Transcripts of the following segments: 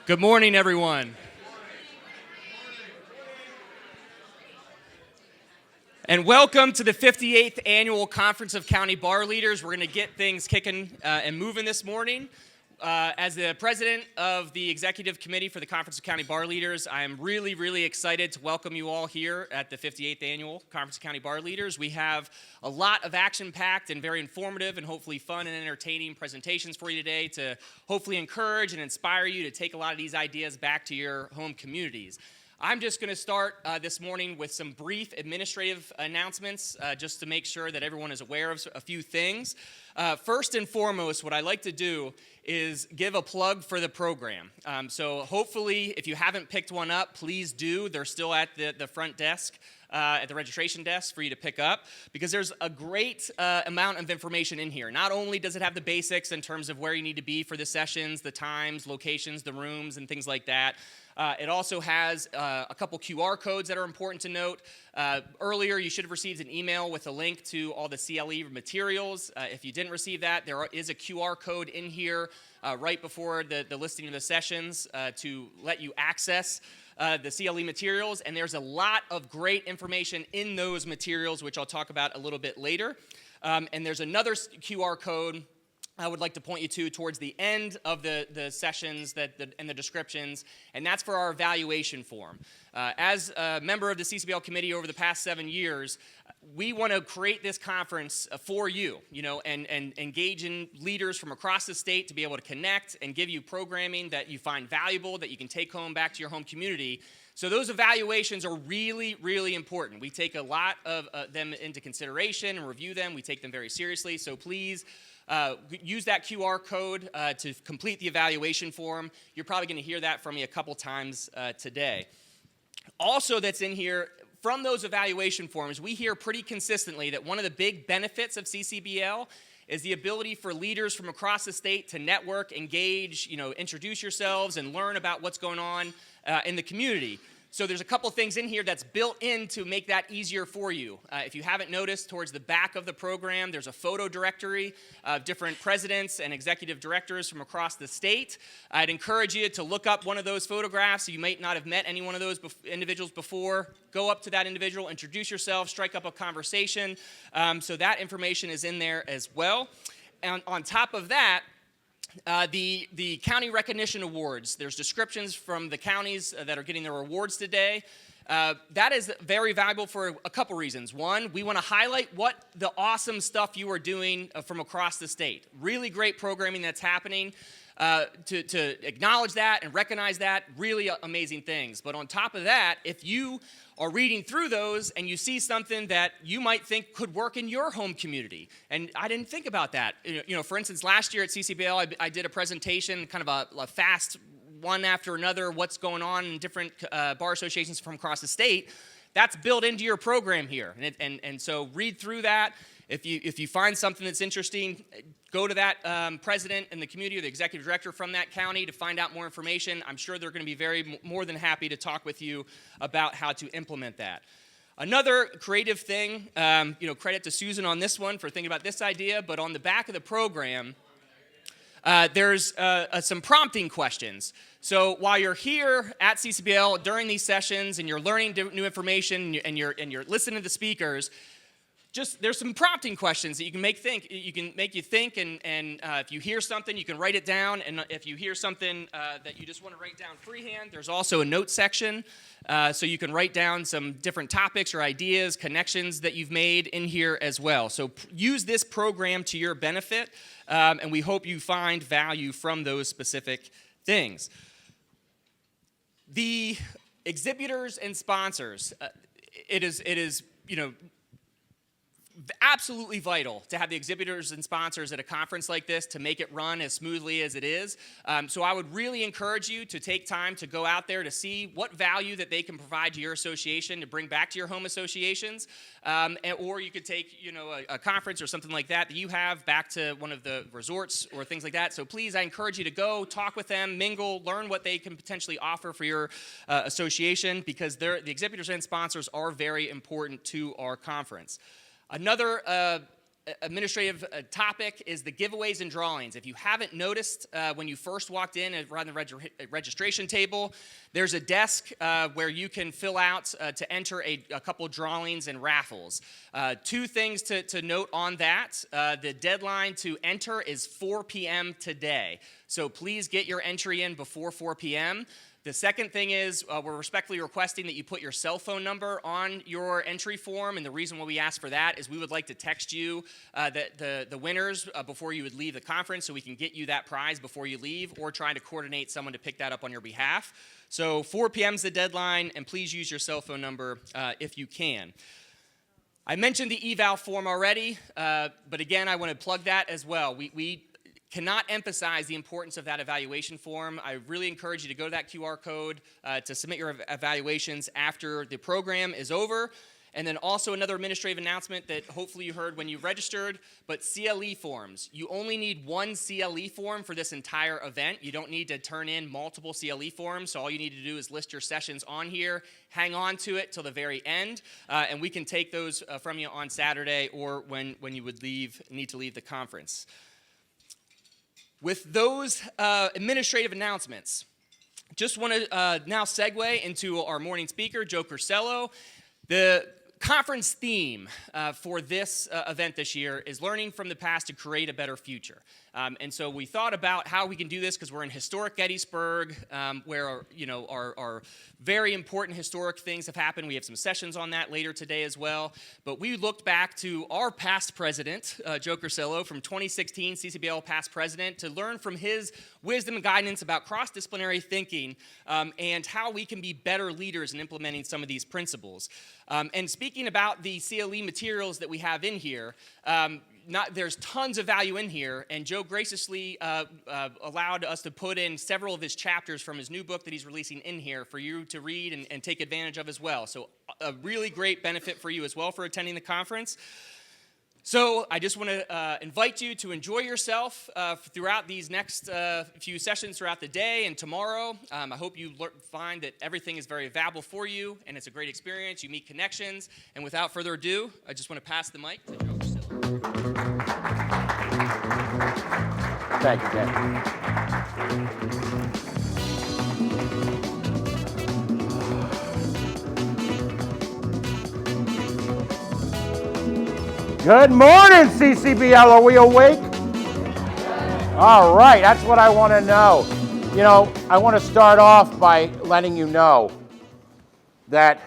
Good morning, everyone. And welcome to the 58th Annual Conference of County Bar Leaders. We're going to get things kicking and moving this morning. As the president of the executive committee for the Conference of County Bar Leaders, I am really excited to welcome you all here at the 58th Annual Conference of County Bar Leaders. We have a lot of action-packed and very informative and hopefully fun and entertaining presentations for you today to hopefully encourage and inspire you to take a lot of these ideas back to your home communities. I'm just going to start this morning with some brief administrative announcements just to make sure that everyone is aware of a few things. First and foremost, what I like to do is give a plug for the program. So hopefully, if you haven't picked one up, please do. They're still at the front desk, at the registration desk for you to pick up, because there's a great amount of information in here. Not only does it have the basics in terms of where you need to be for the sessions, the times, locations, the rooms, and things like that. It also has a couple QR codes that are important to note. Earlier, you should have received an email with a link to all the CLE materials. If you didn't receive that, there is a QR code in here right before the listing of the sessions to let you access the CLE materials. And there's a lot of great information in those materials, which I'll talk about a little bit later. And there's another QR code I would like to point you to towards the end of the sessions and the descriptions, and that's for our evaluation form. As a member of the CCBL committee over the past 7 years, we want to create this conference for you, and engage in leaders from across the state to be able to connect and give you programming that you find valuable, that you can take home back to your home community. So those evaluations are really important. We take a lot of them into consideration and review them. We take them very seriously, so please use that QR code to complete the evaluation form. You're probably going to hear that from me a couple times today. Also that's in here, from those evaluation forms, we hear pretty consistently that one of the big benefits of CCBL is the ability for leaders from across the state to network, engage, introduce yourselves, and learn about what's going on in the community. So there's a couple things in here that's built in to make that easier for you. If you haven't noticed, towards the back of the program, there's a photo directory of different presidents and executive directors from across the state. I'd encourage you to look up one of those photographs. You might not have met any one of those individuals before. Go up to that individual, introduce yourself, strike up a conversation. So that information is in there as well. And on top of that, the county recognition awards, there's descriptions from the counties that are getting their awards today. That is very valuable for a couple reasons. One, we want to highlight what the awesome stuff you are doing from across the state. Really great programming that's happening. To acknowledge that and recognize that, really amazing things. But on top of that, if you are reading through those and you see something that you might think could work in your home community, and I didn't think about that. For instance, last year at CCBL, I did a presentation, kind of a fast one after another, what's going on in different bar associations from across the state. That's built into your program here, and so read through that. If you find something that's interesting, go to that president in the community or the executive director from that county to find out more information. I'm sure they're going to be more than happy to talk with you about how to implement that. Another creative thing, credit to Susan on this one for thinking about this idea, but on the back of the program, there's some prompting questions. So while you're here at CCBL during these sessions and you're learning new information and you're listening to the speakers, there's some prompting questions that you can make you think, and if you hear something, you can write it down, and if you hear something that you just want to write down freehand, there's also a note section, so you can write down some different topics or ideas, connections that you've made in here as well. So use this program to your benefit, and we hope you find value from those specific things. The exhibitors and sponsors, it is absolutely vital to have the exhibitors and sponsors at a conference like this to make it run as smoothly as it is. So I would really encourage you to take time to go out there to see what value that they can provide to your association to bring back to your home associations. Or you could take a conference or something like that you have back to one of the resorts or things like that. So please, I encourage you to go talk with them, mingle, learn what they can potentially offer for your association, because the exhibitors and sponsors are very important to our conference. Another administrative topic is the giveaways and drawings. If you haven't noticed when you first walked in around the registration table, there's a desk where you can fill out to enter a couple drawings and raffles. Two things to note on that. The deadline to enter is 4 p.m. today. So please get your entry in before 4 p.m. The second thing is we're respectfully requesting that you put your cell phone number on your entry form, and the reason why we ask for that is we would like to text you the winners before you would leave the conference so we can get you that prize before you leave, or trying to coordinate someone to pick that up on your behalf. So 4 p.m. is the deadline, and please use your cell phone number if you can. I mentioned the eval form already, but again, I want to plug that as well. We cannot emphasize the importance of that evaluation form. I really encourage you to go to that QR code to submit your evaluations after the program is over. And then also another administrative announcement that hopefully you heard when you registered, but CLE forms. You only need one CLE form for this entire event. You don't need to turn in multiple CLE forms, so all you need to do is list your sessions on here, hang on to it till the very end, and we can take those from you on Saturday or when you would need to leave the conference. With those administrative announcements, just want to now segue into our morning speaker, Joe Cursello. The conference theme for this event this year is learning from the past to create a better future. And so we thought about how we can do this because we're in historic Gettysburg, where our very important historic things have happened. We have some sessions on that later today as well. But we looked back to our past president, Joe Cursello, from 2016, CCBL past president, to learn from his wisdom and guidance about cross-disciplinary thinking and how we can be better leaders in implementing some of these principles. And speaking about the CLE materials that we have in here, there's tons of value in here, and Joe graciously allowed us to put in several of his chapters from his new book that he's releasing in here for you to read and take advantage of as well. So a really great benefit for you as well for attending the conference. So I just want to invite you to enjoy yourself throughout these next few sessions throughout the day and tomorrow. I hope you find that everything is very valuable for you, and it's a great experience. You meet connections. And without further ado, I just want to pass the mic to Joe Cursello. Thank you, Dan. Good morning, CCBL. Are we awake? All right, that's what I want to know. You know, I want to start off by letting you know that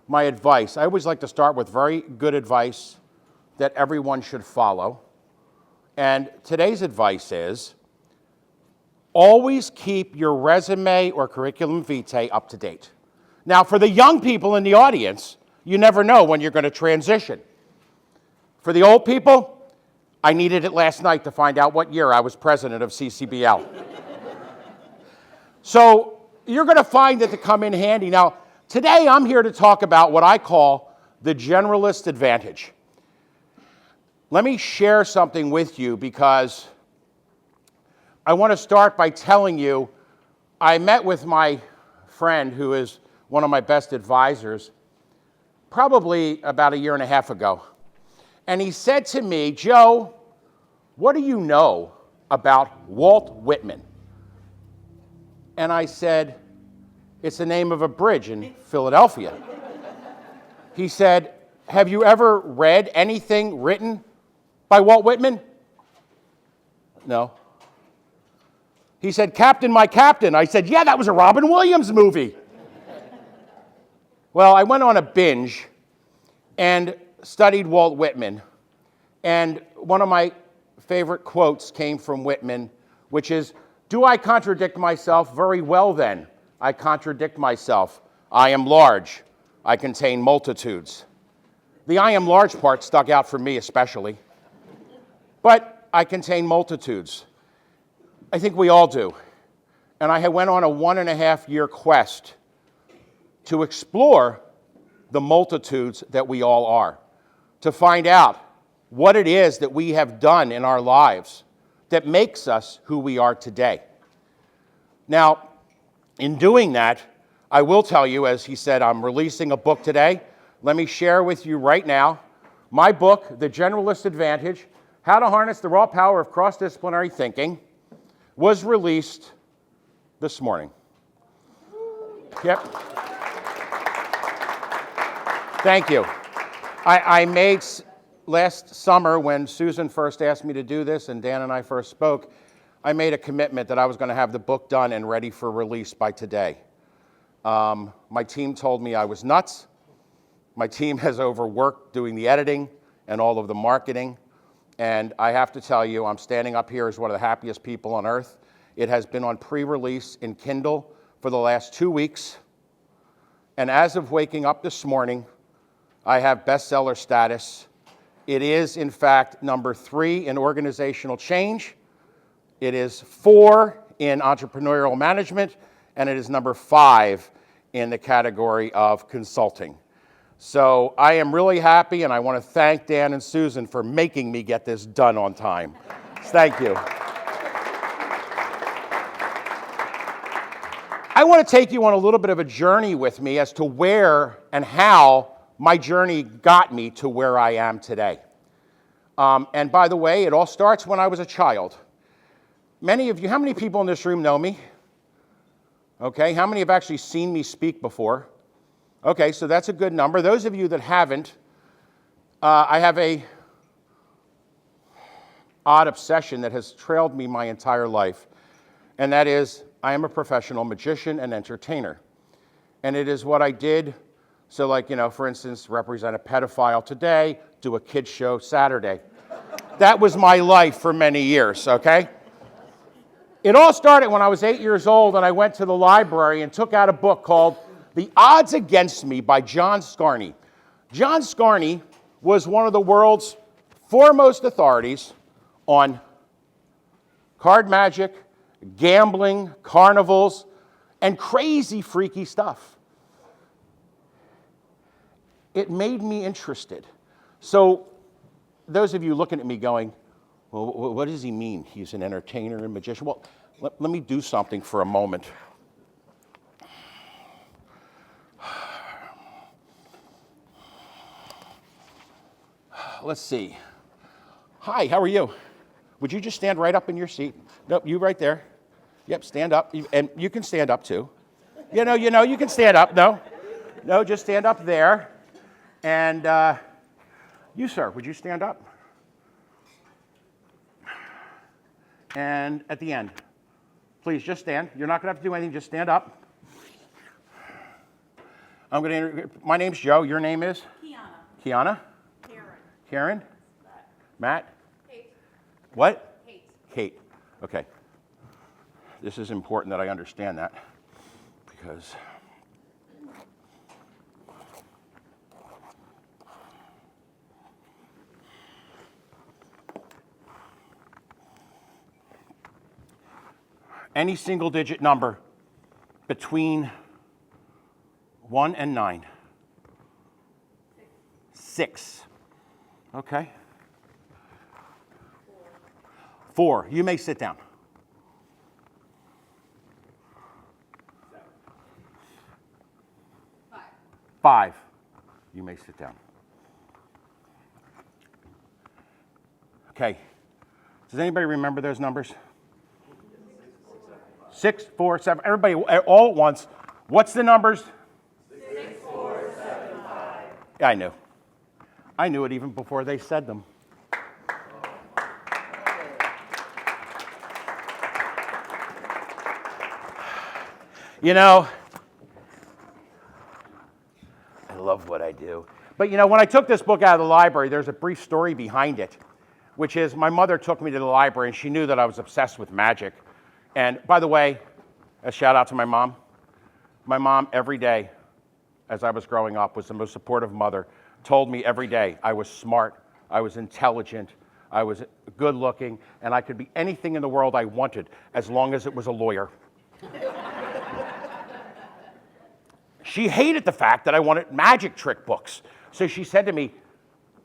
my advice, I always like to start with very good advice that everyone should follow. And today's advice is always keep your resume or curriculum vitae up to date. Now, for the young people in the audience, you never know when you're going to transition. For the old people, I needed it last night to find out what year I was president of CCBL. So you're going to find it to come in handy. Now, today I'm here to talk about what I call the generalist advantage. Let me share something with you because I want to start by telling you I met with my friend who is one of my best advisors probably about a year and a half ago. And he said to me, Joe, what do you know about Walt Whitman? And I said, it's the name of a bridge in Philadelphia. He said, have you ever read anything written by Walt Whitman? No. He said, Captain, my captain. I said, yeah, that was a Robin Williams movie. Well, I went on a binge and studied Walt Whitman. And one of my favorite quotes came from Whitman, which is, do I contradict myself? Very well then. I contradict myself. I am large. I contain multitudes. The I am large part stuck out for me especially. But I contain multitudes. I think we all do. And I went on a 1.5-year quest to explore the multitudes that we all are, to find out what it is that we have done in our lives that makes us who we are today. Now, in doing that, I will tell you, as he said, I'm releasing a book today. Let me share with you right now My book, The Generalist Advantage, How to Harness the Raw Power of Cross-Disciplinary Thinking, was released this morning. Yep. Thank you. I made, last summer when Susan first asked me to do this and Dan and I first spoke, I made a commitment that I was going to have the book done and ready for release by today. My team told me I was nuts. My team has overworked doing the editing and all of the marketing. And I have to tell you, I'm standing up here as one of the happiest people on earth. It has been on pre-release in Kindle for the last 2 weeks. And as of waking up this morning, I have bestseller status. It is, in fact, number 3 in organizational change. It is 4 in entrepreneurial management, and it is number 5 in the category of consulting. So I am really happy, and I want to thank Dan and Susan for making me get this done on time. Thank you. I want to take you on a little bit of a journey with me as to where and how my journey got me to where I am today. And by the way, it all starts when I was a child. Many of you, how many people in this room know me? Okay, how many have actually seen me speak before? Okay, so that's a good number. Those of you that haven't, I have a odd obsession that has trailed me my entire life, and that is I am a professional magician and entertainer. And it is what I did, so like, for instance, represent a pedophile today, do a kid's show Saturday. That was my life for many years, okay? It all started when I was 8 years old and I went to the library and took out a book called The Odds Against Me by John Scarney. John Scarney was one of the world's foremost authorities on card magic, gambling, carnivals, and crazy, freaky stuff. It made me interested. So those of you looking at me going, well, what does he mean? He's an entertainer and magician. Well, let me do something for a moment. Let's see. Hi, how are you? Would you just stand right up in your seat? Nope, you right there. Yep, stand up. And you can stand up too. You can stand up. No, just stand up there. And you, sir, would you stand up? And at the end, please just stand. You're not going to have to do anything. Just stand up. My name's Joe. Your name is? Kiana. Kiana? Karen? Matt? Kate. What? Kate. Kate. Okay. This is important that I understand that because any single digit number between 1 and 9. 6. Okay. 4. You may sit down. 5. You may sit down. Okay. Does anybody remember those numbers? 6, 4, 7. Everybody, all at once. What's the numbers? 6, 4, 7, 5. I knew. I knew it even before they said them. I love what I do. But when I took this book out of the library, there's a brief story behind it, which is my mother took me to the library and she knew that I was obsessed with magic. And by the way, a shout out to my mom. My mom every day as I was growing up was the most supportive mother. Told me every day I was smart, I was intelligent, I was good looking, and I could be anything in the world I wanted as long as it was a lawyer. She hated the fact that I wanted magic trick books. So she said to me,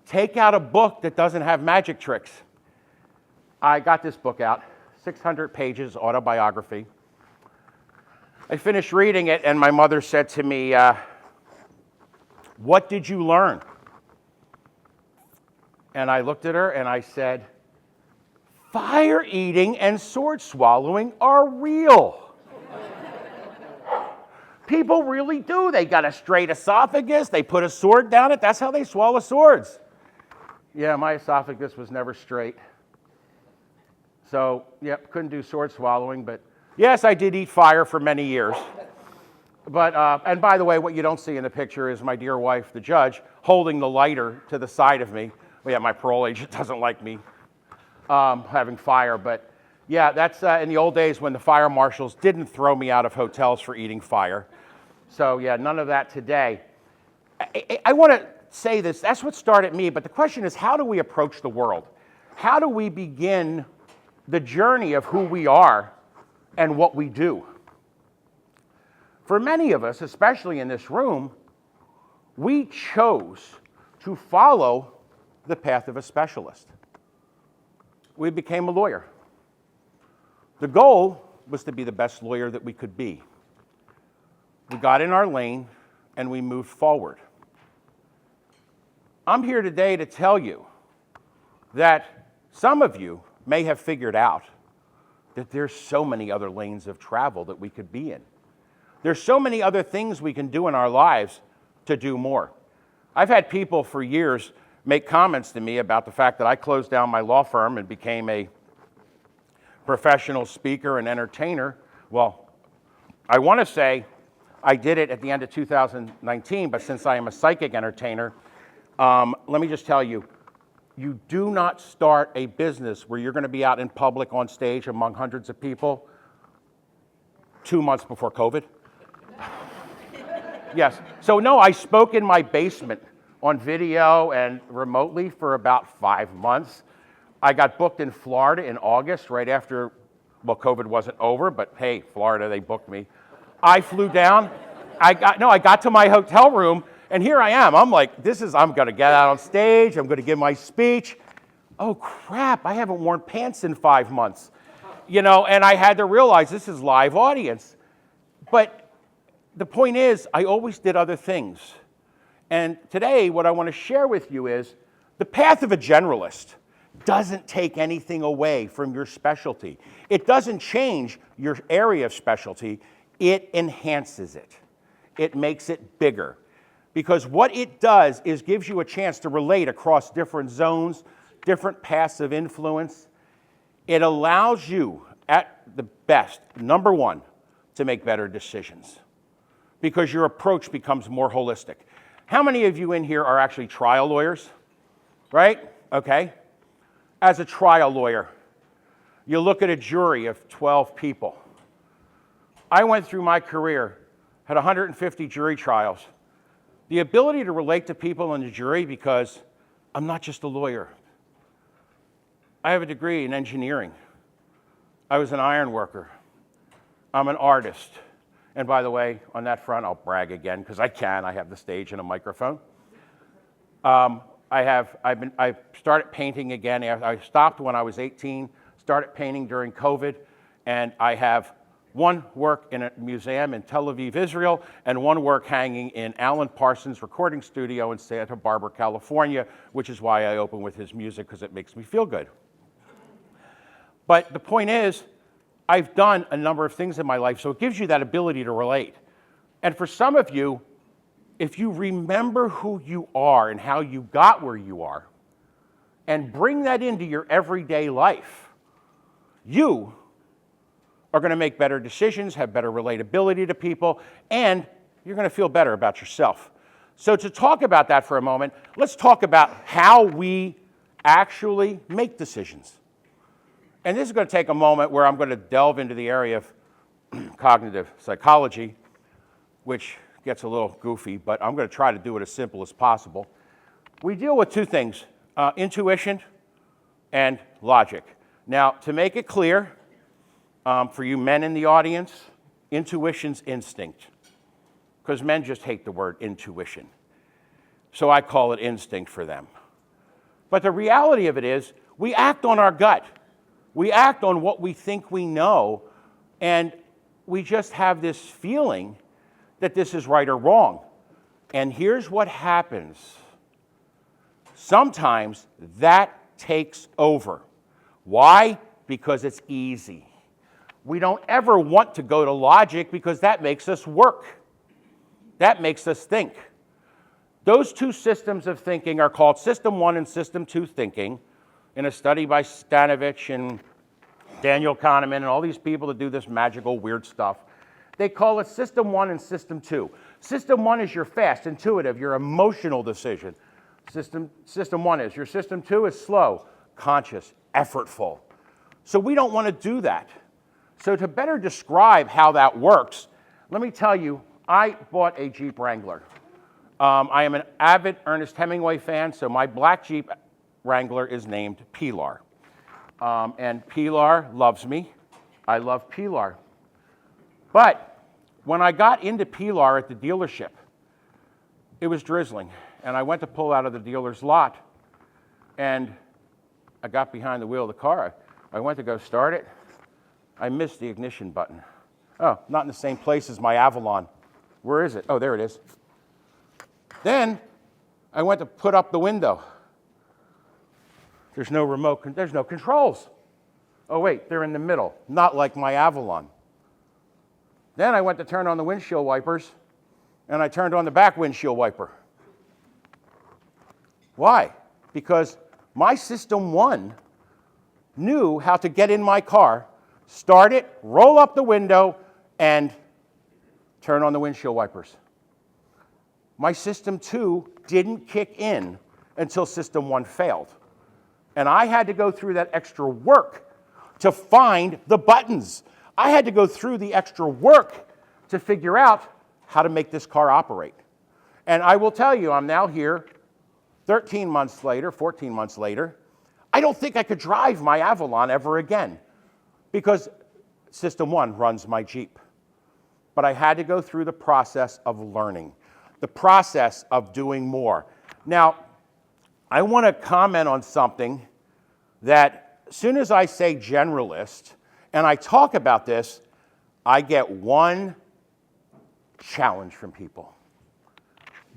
take out a book that doesn't have magic tricks. I got this book out, 600 pages, autobiography. I finished reading it and my mother said to me, what did you learn? And I looked at her and I said, fire eating and sword swallowing are real. People really do. They got a straight esophagus. They put a sword down it. That's how they swallow swords. Yeah, my esophagus was never straight. So, yep, couldn't do sword swallowing. But yes, I did eat fire for many years. But, and by the way, what you don't see in the picture is my dear wife, the judge, holding the lighter to the side of me. Well, yeah, my parole agent doesn't like me having fire. But yeah, that's in the old days when the fire marshals didn't throw me out of hotels for eating fire. So yeah, none of that today. I want to say this, that's what started me, but the question is, how do we approach the world? How do we begin the journey of who we are and what we do? For many of us, especially in this room, we chose to follow the path of a specialist. We became a lawyer. The goal was to be the best lawyer that we could be. We got in our lane and we moved forward. I'm here today to tell you that some of you may have figured out that there's so many other lanes of travel that we could be in. There's so many other things we can do in our lives to do more. I've had people for years make comments to me about the fact that I closed down my law firm and became a professional speaker and entertainer. Well, I want to say I did it at the end of 2019, but since I am a psychic entertainer, let me just tell you, you do not start a business where you're going to be out in public on stage among hundreds of people 2 months before COVID. Yes. So no, I spoke in my basement on video and remotely for about 5 months. I got booked in Florida in August, right after, well, COVID wasn't over, but hey, Florida, they booked me. I flew down. I got to my hotel room, and here I am. I'm like, I'm going to get out on stage. I'm going to give my speech. Oh, crap, I haven't worn pants in 5 months. And I had to realize this is live audience. But the point is, I always did other things. And today, what I want to share with you is the path of a generalist doesn't take anything away from your specialty. It doesn't change your area of specialty. It enhances it. It makes it bigger. Because what it does is gives you a chance to relate across different zones, different paths of influence. It allows you, at the best, number one, to make better decisions. Because your approach becomes more holistic. How many of you in here are actually trial lawyers? Right? Okay. As a trial lawyer, you look at a jury of 12 people. I went through my career, had 150 jury trials. The ability to relate to people in the jury, because I'm not just a lawyer. I have a degree in engineering. I was an iron worker. I'm an artist. And by the way, on that front, I'll brag again, because I can. I have the stage and a microphone. I started painting again. I stopped when I was 18, started painting during COVID, and I have one work in a museum in Tel Aviv, Israel, and one work hanging in Alan Parsons' recording studio in Santa Barbara, California, which is why I open with his music, because it makes me feel good. But the point is, I've done a number of things in my life, so it gives you that ability to relate. And for some of you, if you remember who you are and how you got where you are, and bring that into your everyday life, you are going to make better decisions, have better relatability to people, and you're going to feel better about yourself. So to talk about that for a moment, let's talk about how we actually make decisions. And this is going to take a moment where I'm going to delve into the area of cognitive psychology, which gets a little goofy, but I'm going to try to do it as simple as possible. We deal with two things, intuition and logic. Now, to make it clear, for you men in the audience, intuition's instinct, because men just hate the word intuition. So I call it instinct for them. But the reality of it is, we act on our gut. We act on what we think we know, and we just have this feeling that this is right or wrong. And here's what happens. sometimes that takes over. Why? Because it's easy. We don't ever want to go to logic because that makes us work. That makes us think. Those two systems of thinking are called System 1 and System 2 thinking in a study by Stanovich and Daniel Kahneman and all these people that do this magical, weird stuff. They call it System 1 and System 2. System 1 is your fast, intuitive, your emotional decision. System 1 is. Your System 2 is slow, conscious, effortful. So we don't want to do that. So to better describe how that works, let me tell you, I bought a Jeep Wrangler. I am an avid Ernest Hemingway fan, so my black Jeep Wrangler is named Pilar. And Pilar loves me. I love Pilar. But when I got into Pilar at the dealership, it was drizzling. And I went to pull out of the dealer's lot. And I got behind the wheel of the car. I went to go start it. I missed the ignition button. Oh, not in the same place as my Avalon. Where is it? Oh, there it is. Then I went to put up the window. There's no remote, there's no controls. Oh wait, they're in the middle, not like my Avalon. Then I went to turn on the windshield wipers, and I turned on the back windshield wiper. Why? Because my System 1 knew how to get in my car, start it, roll up the window, and turn on the windshield wipers. My System 2 didn't kick in until System 1 failed. And I had to go through that extra work to find the buttons. I had to go through the extra work to figure out how to make this car operate. And I will tell you, I'm now here 13 months later, 14 months later. I don't think I could drive my Avalon ever again because System 1 runs my Jeep. But I had to go through the process of learning, the process of doing more. Now, I want to comment on something that as soon as I say generalist, and I talk about this, I get one challenge from people.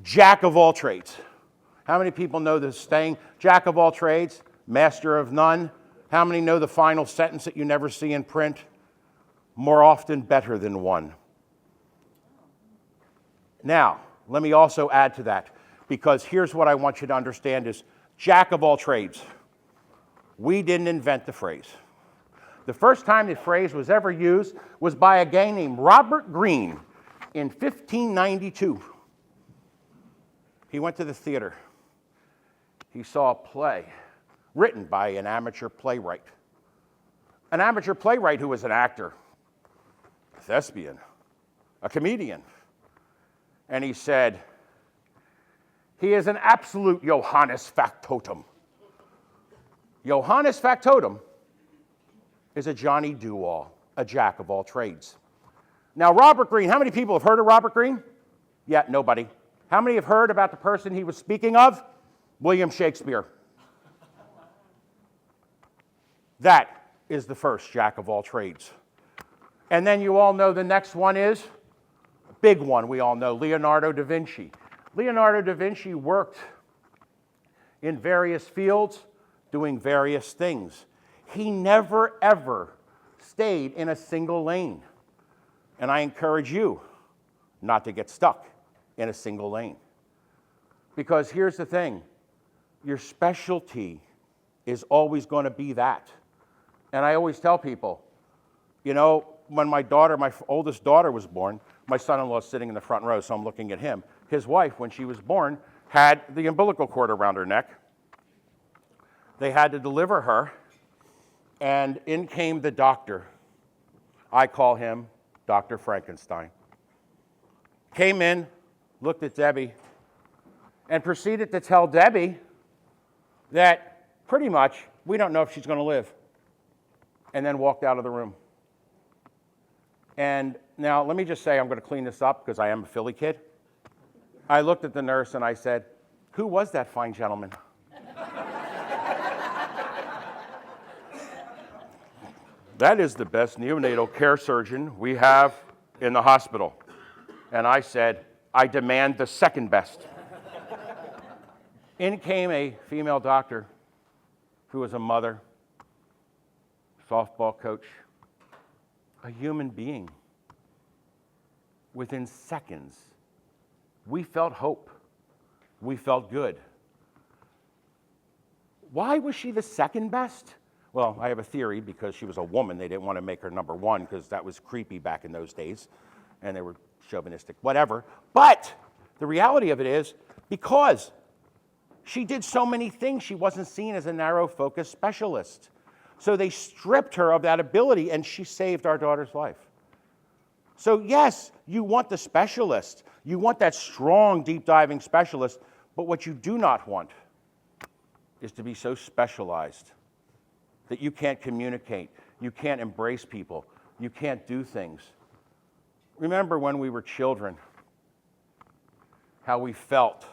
Jack of all trades. How many people know this saying, Jack of all trades, master of none? How many know the final sentence that you never see in print? More often better than one. Now, let me also add to that, because here's what I want you to understand is Jack of all trades. We didn't invent the phrase. The first time the phrase was ever used was by a guy named Robert Greene in 1592. He went to the theater. He saw a play written by an amateur playwright. An amateur playwright who was an actor, a thespian, a comedian. And he said, he is an absolute Johannes factotum. Johannes factotum is a Johnny Do-All, a jack of all trades. Now, Robert Greene, how many people have heard of Robert Greene? Yeah, nobody. How many have heard about the person he was speaking of? William Shakespeare. That is the first jack of all trades. And then you all know the next one is, a big one we all know, Leonardo da Vinci. Leonardo da Vinci worked in various fields, doing various things. He never, ever stayed in a single lane. And I encourage you not to get stuck in a single lane. Because here's the thing, your specialty is always going to be that. And I always tell people, you know, when my oldest daughter was born, my son-in-law is sitting in the front row, so I'm looking at him. His wife, when she was born, had the umbilical cord around her neck. They had to deliver her, and in came the doctor. I call him Dr. Frankenstein. Came in, looked at Debbie, and proceeded to tell Debbie that pretty much we don't know if she's going to live, and then walked out of the room. And now let me just say, I'm going to clean this up because I am a Philly kid. I looked at the nurse and I said, who was that fine gentleman? That is the best neonatal care surgeon we have in the hospital. And I said, I demand the second best. In came a female doctor who was a mother, softball coach, a human being. Within seconds, we felt hope. We felt good. Why was she the second best? Well, I have a theory because she was a woman. They didn't want to make her number one because that was creepy back in those days, and they were chauvinistic, whatever. But the reality of it is, because she did so many things, she wasn't seen as a narrow-focused specialist. So they stripped her of that ability, and she saved our daughter's life. So yes, you want the specialist. You want that strong, deep-diving specialist, but what you do not want is to be so specialized that you can't communicate, you can't embrace people, you can't do things. Remember when we were children, how we felt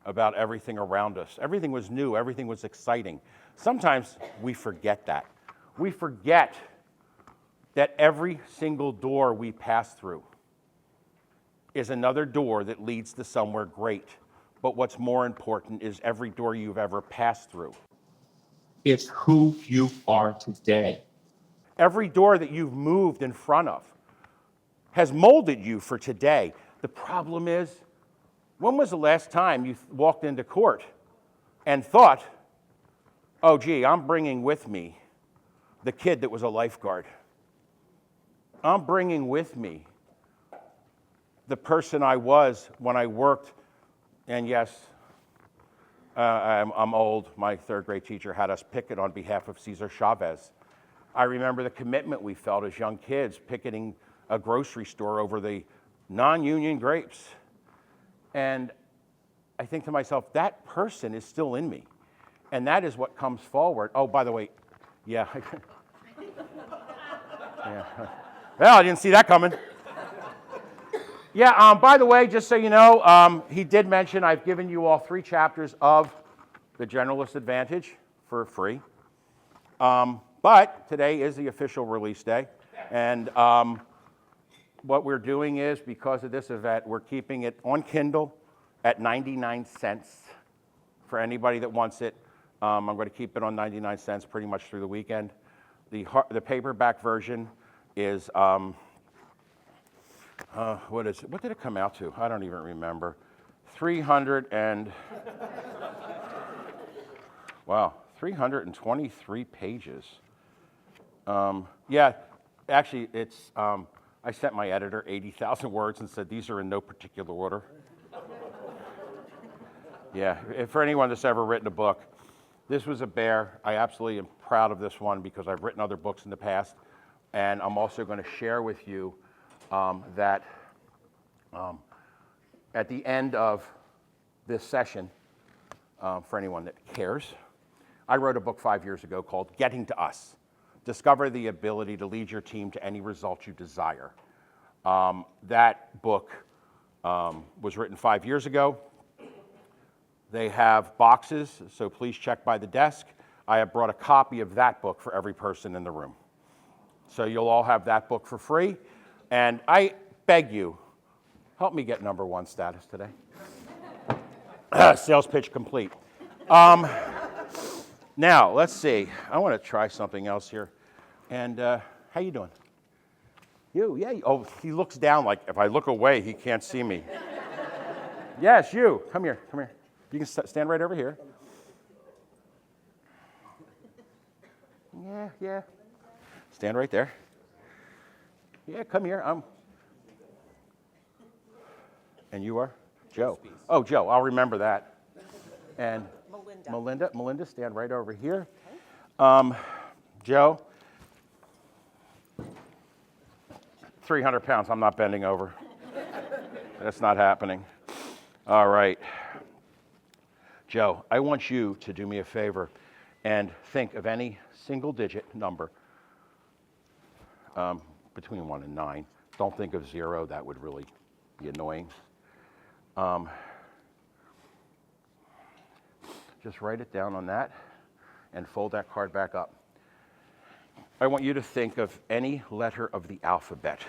about everything around us. Everything was new, everything was exciting. Sometimes we forget that. We forget that every single door we pass through is another door that leads to somewhere great. But what's more important is every door you've ever passed through. It's who you are today. Every door that you've moved in front of has molded you for today. The problem is, when was the last time you walked into court and thought, oh, gee, I'm bringing with me the kid that was a lifeguard. I'm bringing with me the person I was when I worked, and yes, I'm old. My third grade teacher had us picket on behalf of Cesar Chavez. I remember the commitment we felt as young kids picketing a grocery store over the non-union grapes. And I think to myself, that person is still in me. And that is what comes forward. Oh, by the way, yeah. Yeah. Well, I didn't see that coming. Yeah, by the way, just so you know, he did mention I've given you all 3 chapters of The Generalist Advantage for free. But today is the official release day. And what we're doing is, because of this event, we're keeping it on Kindle at 99 cents for anybody that wants it. I'm going to keep it on 99 cents pretty much through the weekend. The paperback version is, what did it come out to? I don't even remember. 323 pages. Yeah, actually, it's, I sent my editor 80,000 words and said, these are in no particular order. Yeah, for anyone that's ever written a book, this was a bear. I absolutely am proud of this one because I've written other books in the past. And I'm also going to share with you that at the end of this session, for anyone that cares, I wrote a book 5 years ago called Getting to Us. Discover the ability to lead your team to any result you desire. That book was written 5 years ago. They have boxes, so please check by the desk. I have brought a copy of that book for every person in the room. So you'll all have that book for free. And I beg you, help me get number 1 status today. Sales pitch complete. Now, let's see. I want to try something else here. And how you doing? You, yeah. Oh, he looks down like if I look away, he can't see me. Yes, you. Come here, come here. You can stand right over here. Yeah, yeah. Stand right there. Yeah, come here. And you are? Joe. Oh, Joe, I'll remember that. And Melinda, stand right over here. Joe, 300 pounds. I'm not bending over. That's not happening. All right. Joe, I want you to do me a favor and think of any single-digit number between 1 and 9. Don't think of 0. That would really be annoying. Just write it down on that and fold that card back up. I want you to think of any letter of the alphabet.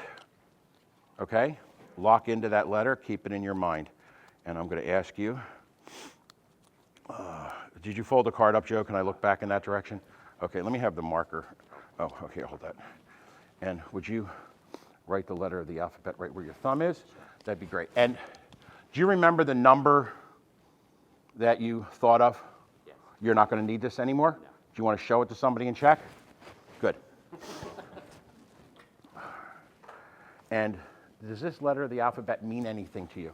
Okay? Lock into that letter. Keep it in your mind. And I'm going to ask you Did you fold the card up, Joe? Can I look back in that direction? Okay, let me have the marker. Oh, okay, hold that. And would you write the letter of the alphabet right where your thumb is? That'd be great. And do you remember the number that you thought of? Yes. You're not going to need this anymore? No. Do you want to show it to somebody and check? Good. And does this letter of the alphabet mean anything to you?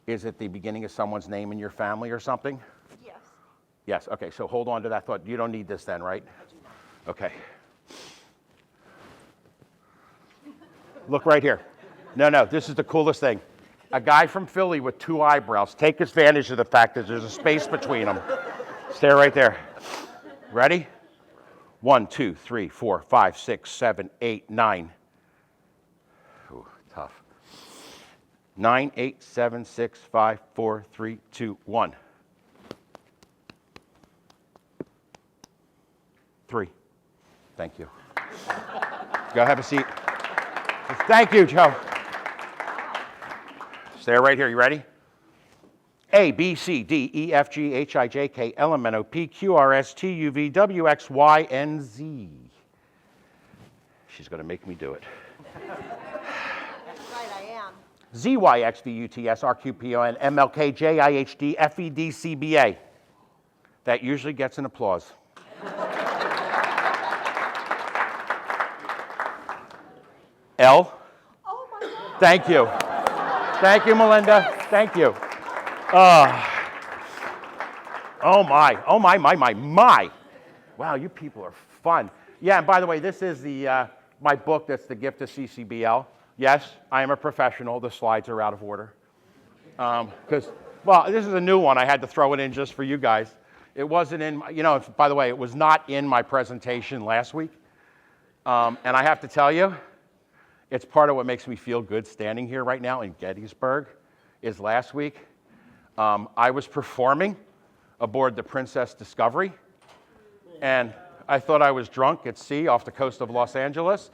Is it the beginning of someone's name in your family or something? Yes. Yes, okay, so hold on to that thought. You don't need this then, right? Okay. Look right here. No, this is the coolest thing. A guy from Philly with 2 eyebrows. Take advantage of the fact that there's a space between them. Stay right there. Ready? 1, 2, 3, 4, 5, 6, 7, 8, 9. Ooh, tough. 9, 8, 7, 6, 5, 4, 3, 2, 1. 3. Thank you. Go have a seat. Thank you, Joe. Stay right here. You ready? A, B, C, D, E, F, G, H, I, J, K, L, M, N, O, P, Q, R, S, T, U, V, W, X, Y, and Z. She's going to make me do it. That's right, I am. Z, Y, X, V, U, T, S, R, Q, P, O, N, M, L, K, J, I, H, D, F, E, D, C, B, A. That usually gets an applause. L. Oh my God. Thank you. Thank you, Melinda. Thank you. Oh my. Wow, you people are fun. Yeah, and by the way, this is the my book that's the gift of CCBL. Yes, I am a professional. The slides are out of order. Because, well, this is a new one. I had to throw it in just for you guys. It wasn't in, by the way, it was not in my presentation last week. And I have to tell you, it's part of what makes me feel good standing here right now in Gettysburg, is last week I was performing aboard the Princess Discovery, and I thought I was drunk at sea off the coast of Los Angeles.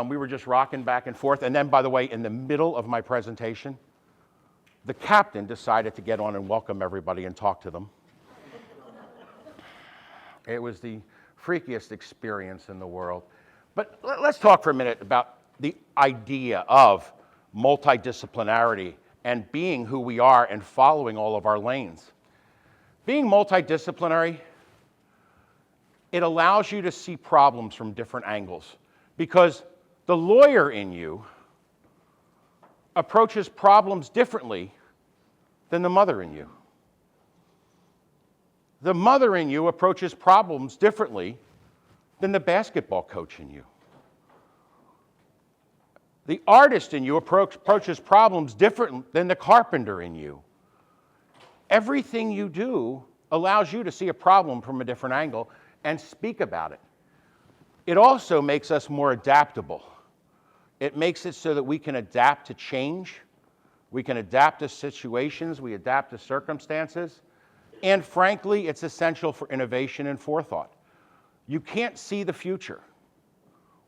We were just rocking back and forth, and then, by the way, in the middle of my presentation, the captain decided to get on and welcome everybody and talk to them. It was the freakiest experience in the world. But let's talk for a minute about the idea of multidisciplinarity and being who we are and following all of our lanes. Being multidisciplinary, it allows you to see problems from different angles, because the lawyer in you approaches problems differently than the mother in you. The mother in you approaches problems differently than the basketball coach in you. The artist in you approaches problems different than the carpenter in you. Everything you do allows you to see a problem from a different angle and speak about it. It also makes us more adaptable. It makes it so that we can adapt to change, we can adapt to situations, we adapt to circumstances, and frankly, it's essential for innovation and forethought. You can't see the future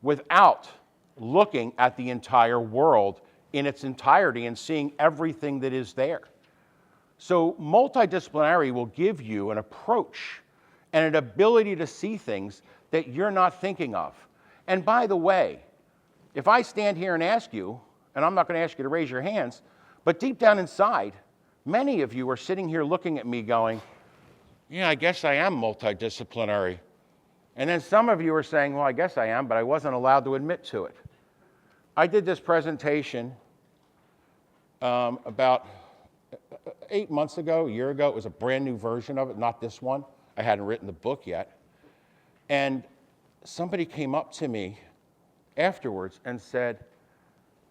without looking at the entire world in its entirety and seeing everything that is there. So multidisciplinary will give you an approach and an ability to see things that you're not thinking of. And by the way, if I stand here and ask you, and I'm not going to ask you to raise your hands, but deep down inside, many of you are sitting here looking at me going, yeah, I guess I am multidisciplinary. And then some of you are saying, well, I guess I am, but I wasn't allowed to admit to it. I did this presentation about 8 months ago, a year ago. It was a brand new version of it, not this one. I hadn't written the book yet. And somebody came up to me afterwards and said,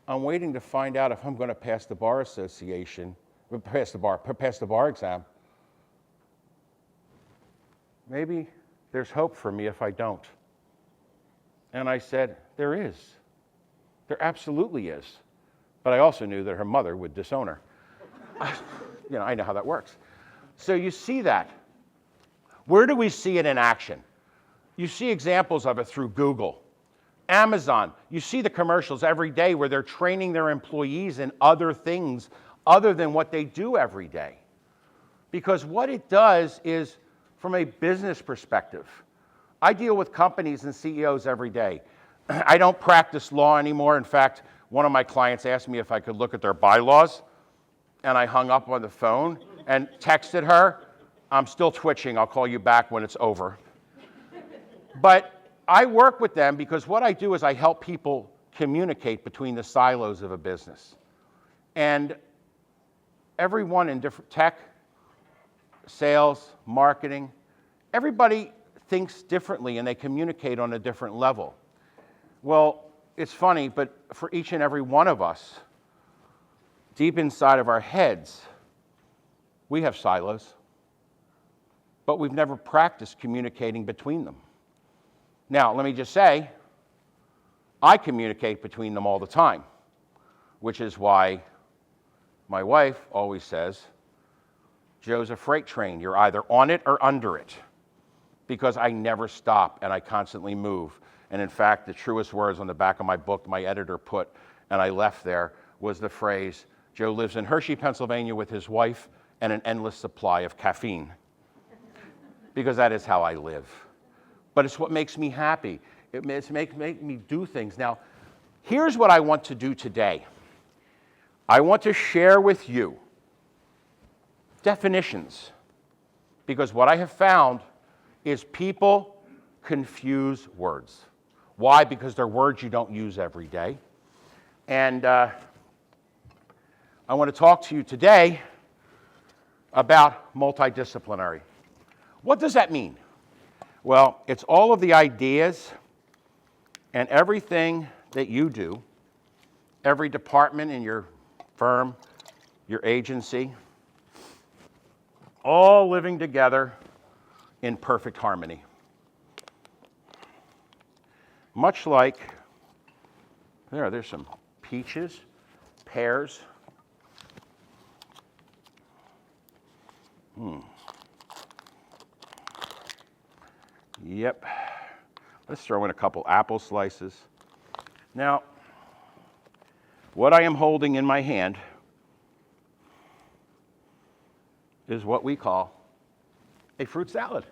I'm waiting to find out if I'm going to pass the bar association, pass the bar exam. Maybe there's hope for me if I don't. And I said, there is. There absolutely is. But I also knew that her mother would disown her. I know how that works. So you see that. Where do we see it in action? You see examples of it through Google, Amazon. You see the commercials every day where they're training their employees in other things other than what they do every day. Because what it does is, from a business perspective, I deal with companies and CEOs every day. I don't practice law anymore. In fact, one of my clients asked me if I could look at their bylaws, and I hung up on the phone and texted her, "I'm still twitching, I'll call you back when it's over." But I work with them because what I do is I help people communicate between the silos of a business. And everyone in different tech, sales, marketing, everybody thinks differently and they communicate on a different level. Well, it's funny, but for each and every one of us, deep inside of our heads, we have silos, but we've never practiced communicating between them. Now, let me just say, I communicate between them all the time, which is why my wife always says, "Joe's a freight train. You're either on it or under it," because I never stop and I constantly move. And in fact, the truest words on the back of my book, my editor put, and I left there, was the phrase, "Joe lives in Hershey, Pennsylvania with his wife and an endless supply of caffeine," because that is how I live. But it's what makes me happy. It makes me do things. Now, here's what I want to do today. I want to share with you definitions, because what I have found is people confuse words. Why? Because they're words you don't use every day. And I want to talk to you today about multidisciplinary. What does that mean? Well, it's all of the ideas and everything that you do, every department in your firm, your agency, all living together in perfect harmony. Much like, there's some peaches, pears. Yep. Let's throw in a couple apple slices. Now, what I am holding in my hand is what we call a fruit salad.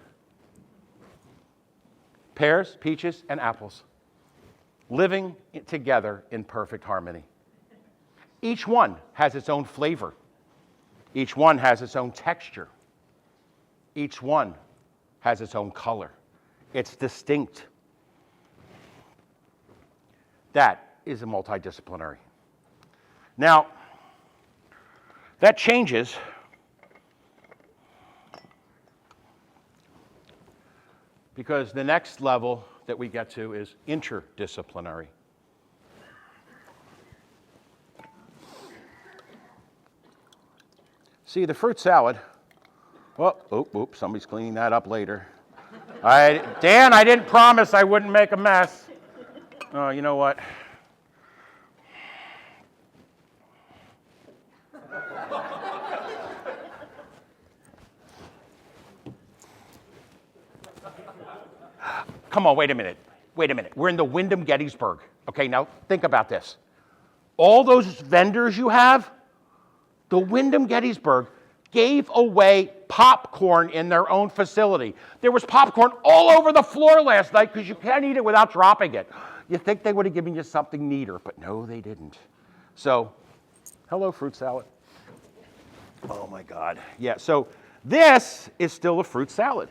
Pears, peaches, and apples living together in perfect harmony. Each one has its own flavor. Each one has its own texture. Each one has its own color. It's distinct. That is a multidisciplinary. Now, that changes because the next level that we get to is interdisciplinary. See, the fruit salad, somebody's cleaning that up later. Dan, I didn't promise I wouldn't make a mess. Oh, you know what? Come on, wait a minute. We're in the Wyndham Gettysburg. Okay, now think about this. All those vendors you have, the Wyndham Gettysburg gave away popcorn in their own facility. There was popcorn all over the floor last night because you can't eat it without dropping it. You think they would have given you something neater, but no, they didn't. So, hello, fruit salad. Oh my God. Yeah, so this is still a fruit salad.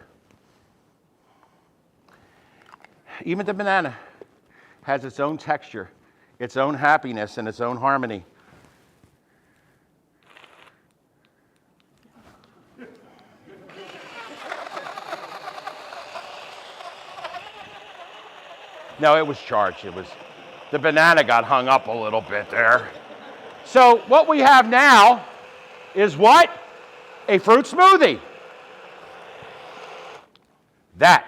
Even the banana has its own texture, its own happiness, and its own harmony. No, it was charged. The banana got hung up a little bit there. So what we have now is what? A fruit smoothie. That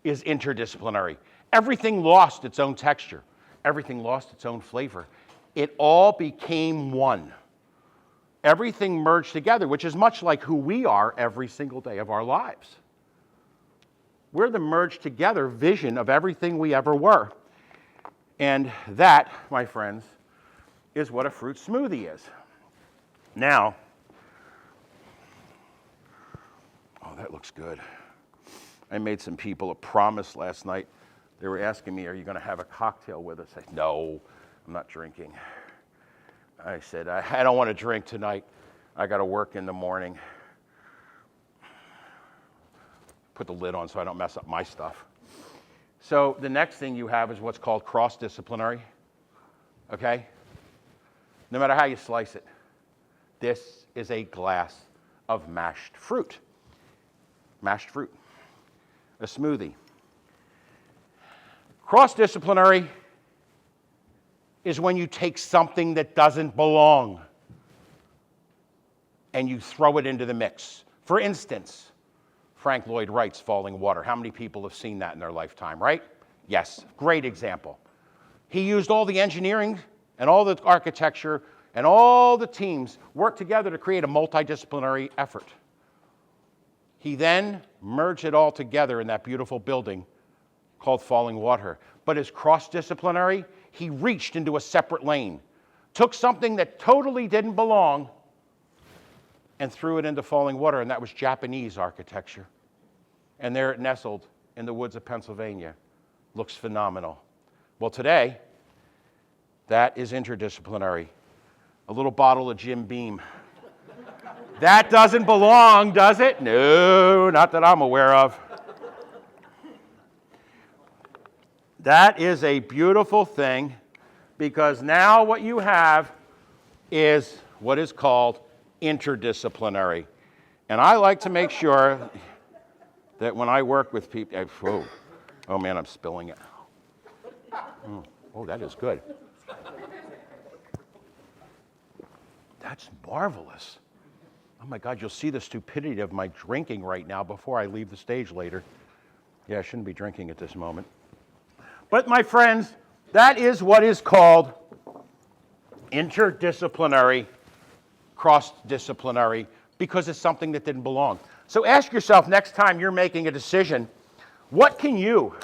is interdisciplinary. Everything lost its own texture. Everything lost its own flavor. It all became one. Everything merged together, which is much like who we are every single day of our lives. We're the merged together vision of everything we ever were. And that, my friends, is what a fruit smoothie is. Now, that looks good. I made some people a promise last night. They were asking me, are you going to have a cocktail with us? I said, no, I'm not drinking. I said, I don't want to drink tonight. I got to work in the morning. Put the lid on so I don't mess up my stuff. So the next thing you have is what's called cross-disciplinary, okay? No matter how you slice it, this is a glass of mashed fruit. Mashed fruit. A smoothie. Cross-disciplinary is when you take something that doesn't belong and you throw it into the mix. For instance, Frank Lloyd Wright's Falling Water. How many people have seen that in their lifetime, right? Yes, great example. He used all the engineering and all the architecture and all the teams worked together to create a multidisciplinary effort. He then merged it all together in that beautiful building called Falling Water. But as cross-disciplinary, he reached into a separate lane, took something that totally didn't belong and threw it into Falling Water, and that was Japanese architecture. And there it nestled in the woods of Pennsylvania. Looks phenomenal. Well, today, that is interdisciplinary. A little bottle of Jim Beam. That doesn't belong, does it? No, not that I'm aware of. That is a beautiful thing because now what you have is what is called interdisciplinary. And I like to make sure that when I work with people, oh man, I'm spilling it. Oh, that is good. That's marvelous. Oh my God, you'll see the stupidity of my drinking right now before I leave the stage later. Yeah, I shouldn't be drinking at this moment. But my friends, that is what is called interdisciplinary, cross-disciplinary, because it's something that didn't belong. So ask yourself next time you're making a decision, what can you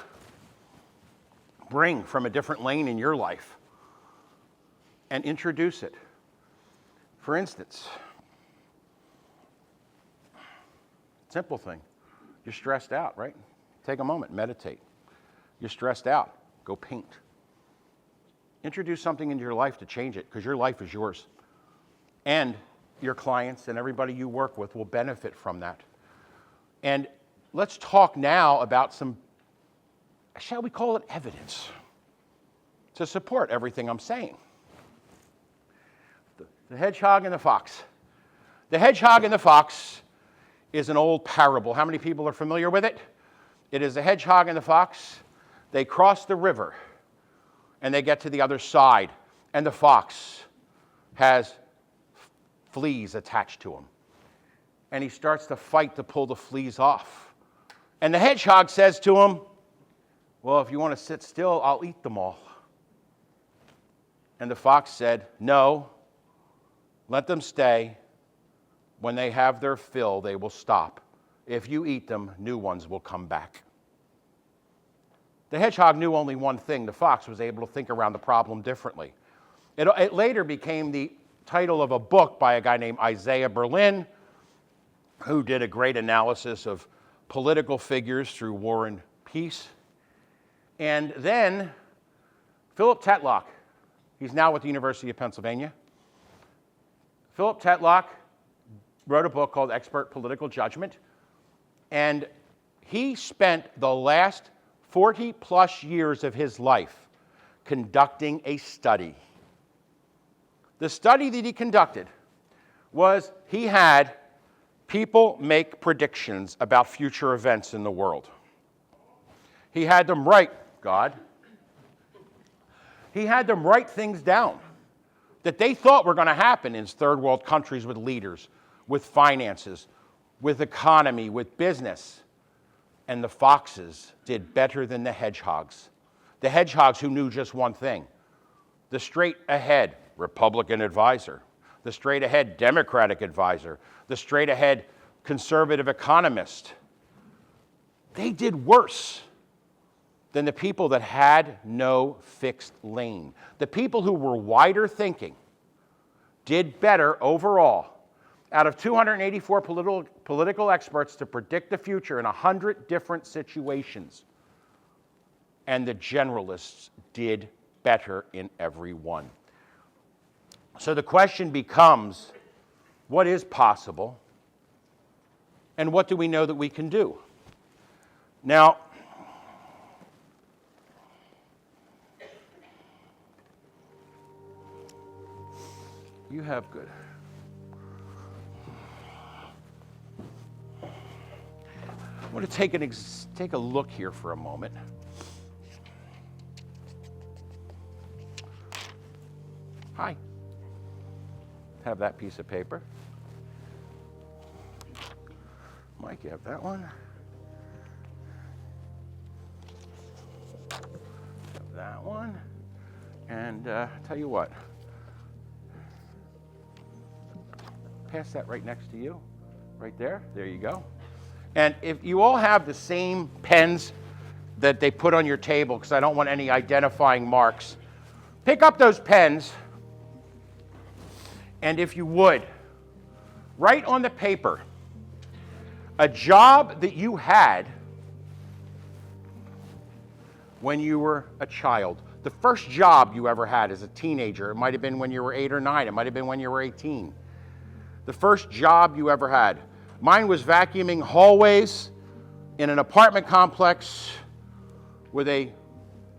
bring from a different lane in your life and introduce it? For instance, simple thing, you're stressed out, right? Take a moment, meditate. You're stressed out, go paint. Introduce something into your life to change it, because your life is yours. And your clients and everybody you work with will benefit from that. And let's talk now about some, shall we call it evidence, to support everything I'm saying. The hedgehog and the fox. The hedgehog and the fox is an old parable. How many people are familiar with it? It is the hedgehog and the fox. They cross the river and they get to the other side, and the fox has fleas attached to him. And he starts to fight to pull the fleas off. And the hedgehog says to him, well, if you want to sit still, I'll eat them all. And the fox said, no, let them stay. When they have their fill, they will stop. If you eat them, new ones will come back. The hedgehog knew only one thing. The fox was able to think around the problem differently. It later became the title of a book by a guy named Isaiah Berlin, who did a great analysis of political figures through War and Peace. And then Philip Tetlock, he's now with the University of Pennsylvania. Philip Tetlock wrote a book called Expert Political Judgment, and he spent the last 40 plus years of his life conducting a study. The study that he conducted was he had people make predictions about future events in the world. He had them write, he had them write things down that they thought were going to happen in third world countries with leaders, with finances, with economy, with business. And the foxes did better than the hedgehogs. The hedgehogs who knew just one thing. The straight ahead Republican advisor, the straight ahead Democratic advisor, the straight ahead conservative economist. They did worse than the people that had no fixed lane. The people who were wider thinking did better overall. out of 284 political experts to predict the future in 100 different situations. And the generalists did better in every one. So the question becomes, what is possible? And what do we know that we can do? Now, you have good. I want to take a look here for a moment. Hi. Have that piece of paper. Mike, you have that one. Have that one. And tell you what, pass that right next to you, right there. There you go. And if you all have the same pens that they put on your table, because I don't want any identifying marks, pick up those pens, and if you would, write on the paper a job that you had when you were a child. The first job you ever had as a teenager. It might have been when you were 8 or 9. It might have been when you were 18. The first job you ever had. Mine was vacuuming hallways in an apartment complex with a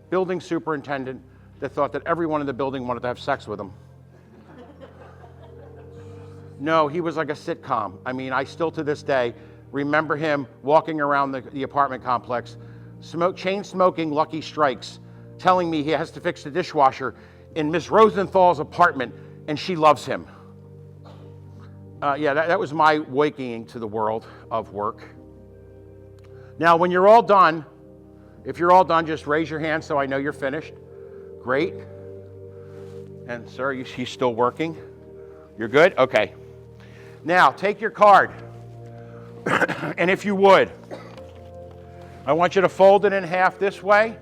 building superintendent that thought that everyone in the building wanted to have sex with him. No, he was like a sitcom. I mean, I still to this day remember him walking around the apartment complex, chain smoking Lucky Strikes, telling me he has to fix the dishwasher in Miss Rosenthal's apartment, and she loves him. That was my awakening to the world of work. Now, when you're all done, if you're all done, just raise your hand so I know you're finished. Great. And sir, he's still working? You're good? Okay. Now, take your card. And if you would, I want you to fold it in half this way.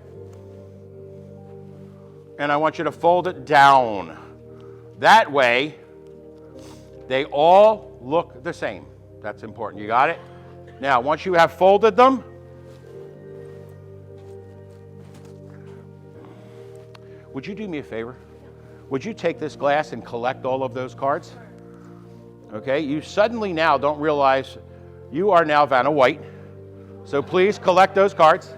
And I want you to fold it down. That way, they all look the same. That's important. You got it? Now, once you have folded them, would you do me a favor? Would you take this glass and collect all of those cards? Okay, you suddenly now don't realize you are now Vanna White. So please collect those cards.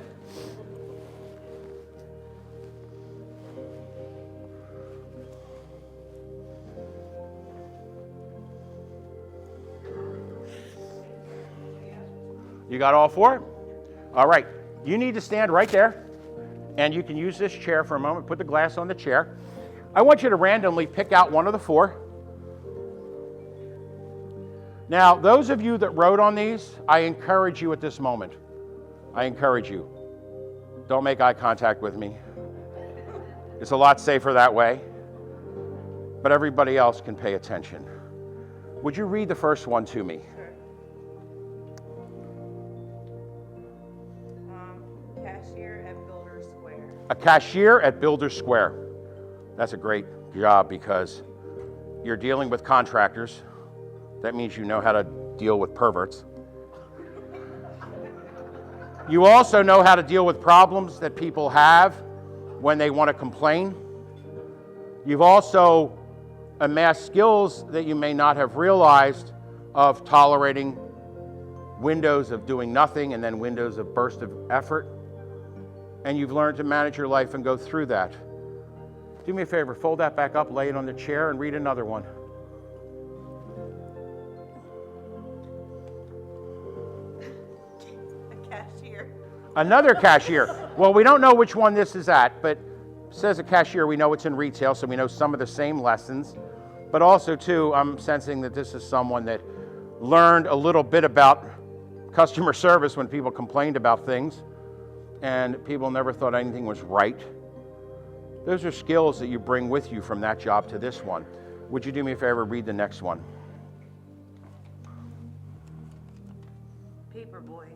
You got all 4? All right. You need to stand right there, and you can use this chair for a moment. Put the glass on the chair. I want you to randomly pick out one of the 4. Now, those of you that wrote on these, I encourage you at this moment. I encourage you. Don't make eye contact with me. It's a lot safer that way. But everybody else can pay attention. Would you read the first one to me? Cashier at Builder Square. A cashier at Builder Square. That's a great job because you're dealing with contractors. That means you know how to deal with perverts. You also know how to deal with problems that people have when they want to complain. You've also amassed skills that you may not have realized of tolerating windows of doing nothing and then windows of burst of effort. And you've learned to manage your life and go through that. Do me a favor, fold that back up, lay it on the chair, and read another one. Cashier. Another cashier. Well, we don't know which one this is at, but it says a cashier. We know it's in retail, so we know some of the same lessons. But also, too, I'm sensing that this is someone that learned a little bit about customer service when people complained about things, and people never thought anything was right. Those are skills that you bring with you from that job to this one. Would you do me a favor, read the next one? Paper boy.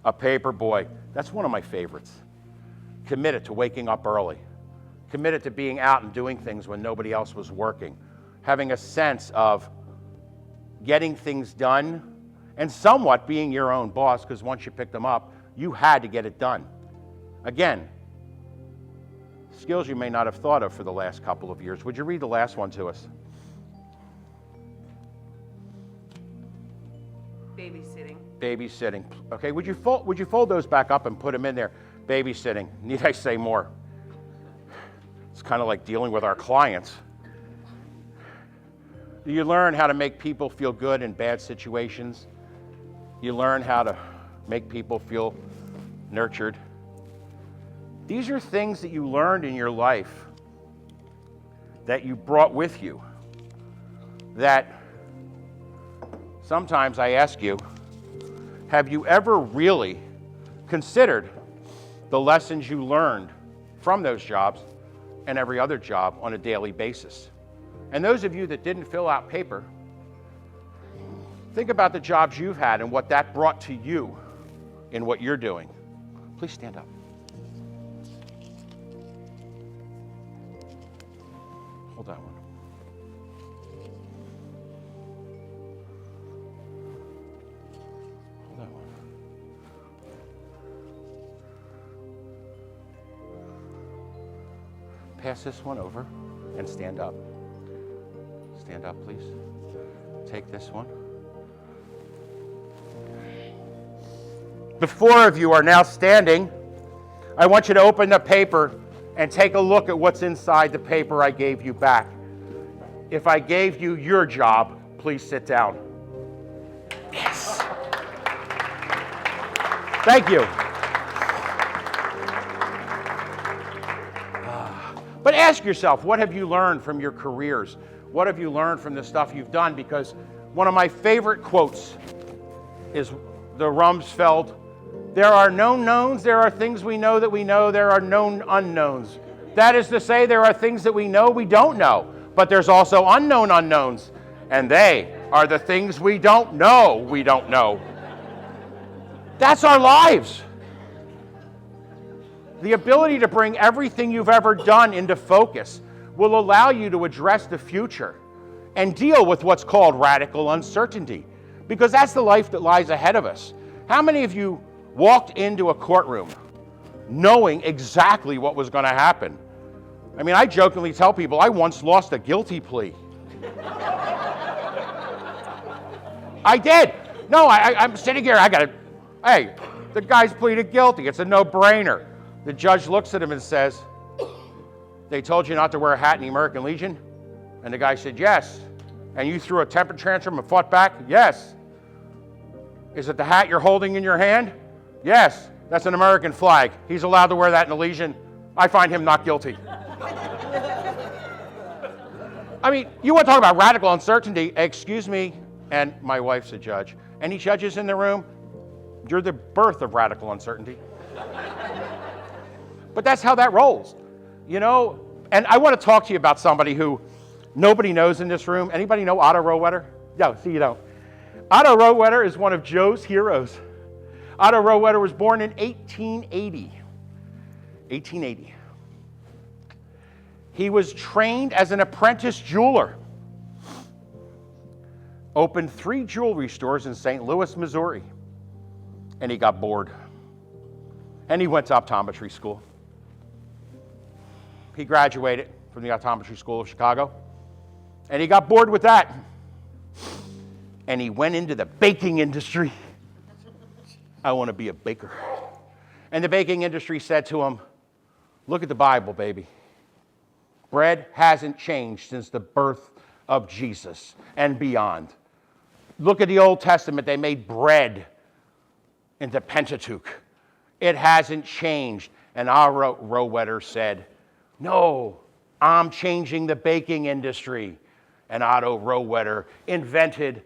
A paper boy. That's one of my favorites. Committed to waking up early. Committed to being out and doing things when nobody else was working. Having a sense of getting things done, and somewhat being your own boss, because once you picked them up, you had to get it done. Again, skills you may not have thought of for the last couple of years. Would you read the last one to us? Babysitting. Babysitting. Okay, would you fold those back up and put them in there? Babysitting. Need I say more? It's kind of like dealing with our clients. You learn how to make people feel good in bad situations. You learn how to make people feel nurtured. These are things that you learned in your life that you brought with you, that sometimes I ask you, have you ever really considered the lessons you learned from those jobs and every other job on a daily basis? And those of you that didn't fill out paper, think about the jobs you've had and what that brought to you in what you're doing. Please stand up. Hold that one. Hold that one. Pass this one over and stand up. Stand up, please. Take this one. The four of you are now standing. I want you to open the paper and take a look at what's inside the paper I gave you back. If I gave you your job, please sit down. Yes. Thank you. But ask yourself, what have you learned from your careers? What have you learned from the stuff you've done? Because one of my favorite quotes is the Rumsfeld, there are known knowns, there are things we know, there are known unknowns. That is to say, there are things that we know we don't know, but there's also unknown unknowns, and they are the things we don't know we don't know. That's our lives. The ability to bring everything you've ever done into focus will allow you to address the future and deal with what's called radical uncertainty, because that's the life that lies ahead of us. How many of you walked into a courtroom knowing exactly what was going to happen? I mean, I jokingly tell people I once lost a guilty plea. I did. No, I'm sitting here, hey, the guy's pleaded guilty. It's a no-brainer. The judge looks at him and says, they told you not to wear a hat in the American Legion? And the guy said, yes. And you threw a temper tantrum and fought back? Yes. Is it the hat you're holding in your hand? Yes. That's an American flag. He's allowed to wear that in the Legion. I find him not guilty. I mean, you want to talk about radical uncertainty? Excuse me, and my wife's a judge. Any judges in the room? You're the birth of radical uncertainty. But that's how that rolls, you know? And I want to talk to you about somebody who nobody knows in this room. Anybody know Otto Rohwedder? No, see, you don't. Otto Rohwedder is one of Joe's heroes. Otto Rohwedder was born in 1880. 1880. He was trained as an apprentice jeweler. Opened 3 jewelry stores in St. Louis, Missouri. And he got bored. And he went to optometry school. He graduated from the Optometry School of Chicago, and he got bored with that. And he went into the baking industry. I want to be a baker. And the baking industry said to him, look at the Bible, baby. Bread hasn't changed since the birth of Jesus and beyond. Look at the Old Testament. They made bread into Pentateuch. It hasn't changed. And Otto Rohwedder said, no, I'm changing the baking industry. And Otto Rohwedder invented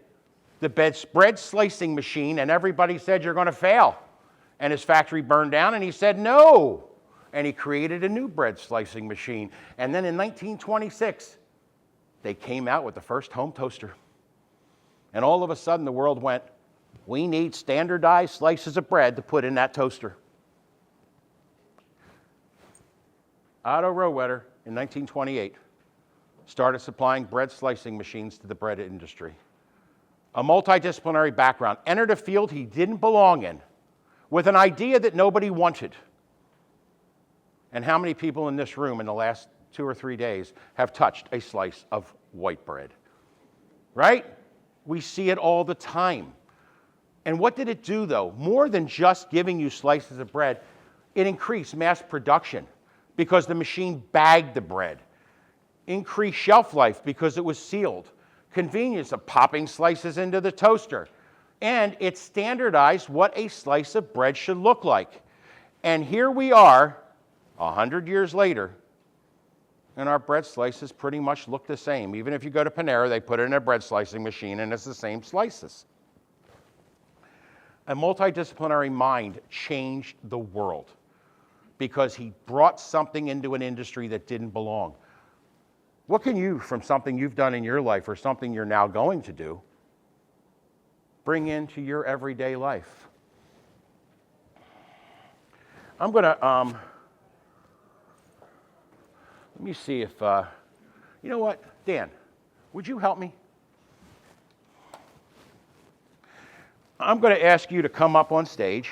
the bread slicing machine, and everybody said, you're going to fail. And his factory burned down, and he said, no. And he created a new bread slicing machine. And then in 1926, they came out with the first home toaster. And all of a sudden, the world went, we need standardized slices of bread to put in that toaster. Otto Rohwedder, in 1928, started supplying bread slicing machines to the bread industry. a multidisciplinary background, entered a field he didn't belong in with an idea that nobody wanted. And how many people in this room in the last 2 or 3 days have touched a slice of white bread? Right? We see it all the time. And what did it do, though? More than just giving you slices of bread, it increased mass production because the machine bagged the bread, increased shelf life because it was sealed, convenience of popping slices into the toaster, and it standardized what a slice of bread should look like. And here we are, 100 years later, and our bread slices pretty much look the same. Even if you go to Panera, they put it in a bread slicing machine, and it's the same slices. A multidisciplinary mind changed the world because he brought something into an industry that didn't belong. What can you, from something you've done in your life or something you're now going to do, bring into your everyday life? I'm going to, let me see if, you know what, Dan, would you help me? I'm going to ask you to come up on stage.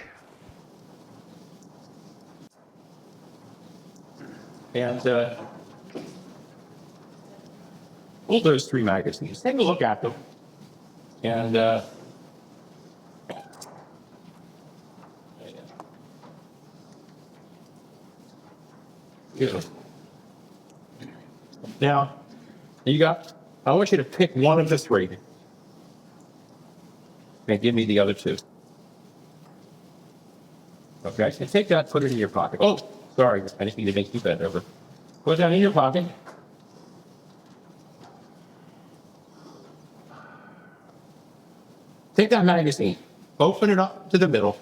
And pull those 3 magazines. Take a look at them. And good. Now, I want you to pick one of the 3 and give me the other 2. Okay, so take that, put it in your pocket. Oh, sorry, I just need to make you bend over. Put that in your pocket. Take that magazine, open it up to the middle,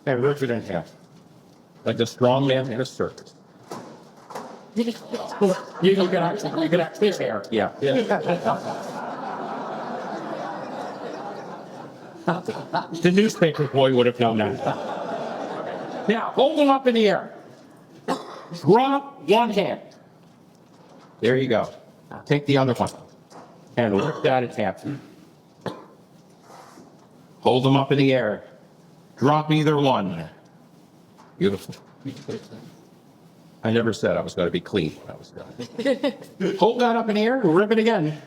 and rip it in half, like a strong man in a circus. You can actually hair. Yeah. The newspaper boy would have known that. Now, hold them up in the air. Drop one hand. There you go. Take the other one and rip that in half. Hold them up in the air. Drop either one. Beautiful. I never said I was going to be clean when I was done. Hold that up in the air, rip it again.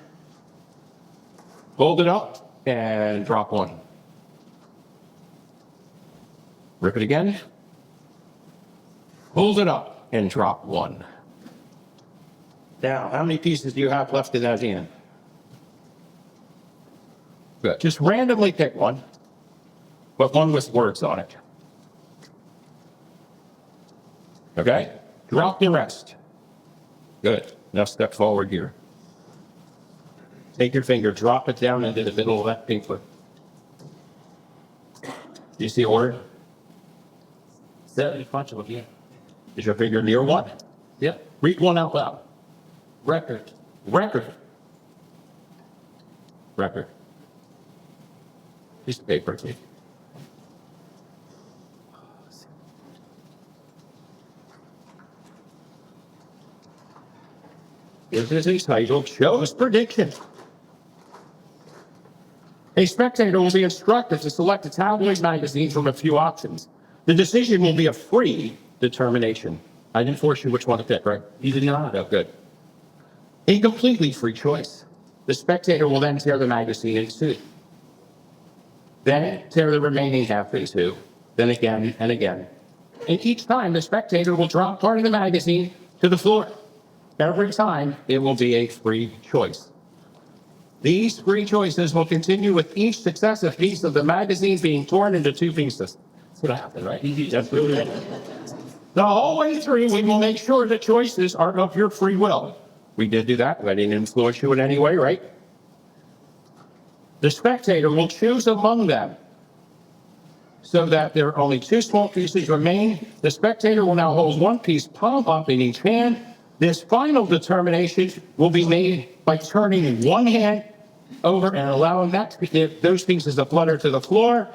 Hold it up and drop one. Rip it again. Hold it up and drop one. Now, how many pieces do you have left in that hand? Good. Just randomly pick one, but one with words on it. Okay? Drop the rest. Good. Now step forward here. Take your finger, drop it down into the middle of that pink foot. Do you see order? Set in front of you. Is your finger near one? Yep. Read one out loud. Record. Record. Record. Piece of paper. This is entitled Show's Prediction. A spectator will be instructed to select a tabloid magazine from a few options. The decision will be a free determination. I didn't force you which one to pick, right? You did not? Oh, good. A completely free choice. The spectator will then tear the magazine in 2. Then tear the remaining half in 2. Then again and again. And each time the spectator will drop part of the magazine to the floor. Every time it will be a free choice. These 3 choices will continue with each successive piece of the magazine being torn into 2 pieces. That's what happened, right? That's really it. The whole way through, we will make sure the choices are of your free will. We did do that. I didn't influence you in any way, right? The spectator will choose among them so that there are only 2 small pieces remain. The spectator will now hold 1 piece palm up in each hand. This final determination will be made by turning one hand over and allowing those pieces to flutter to the floor.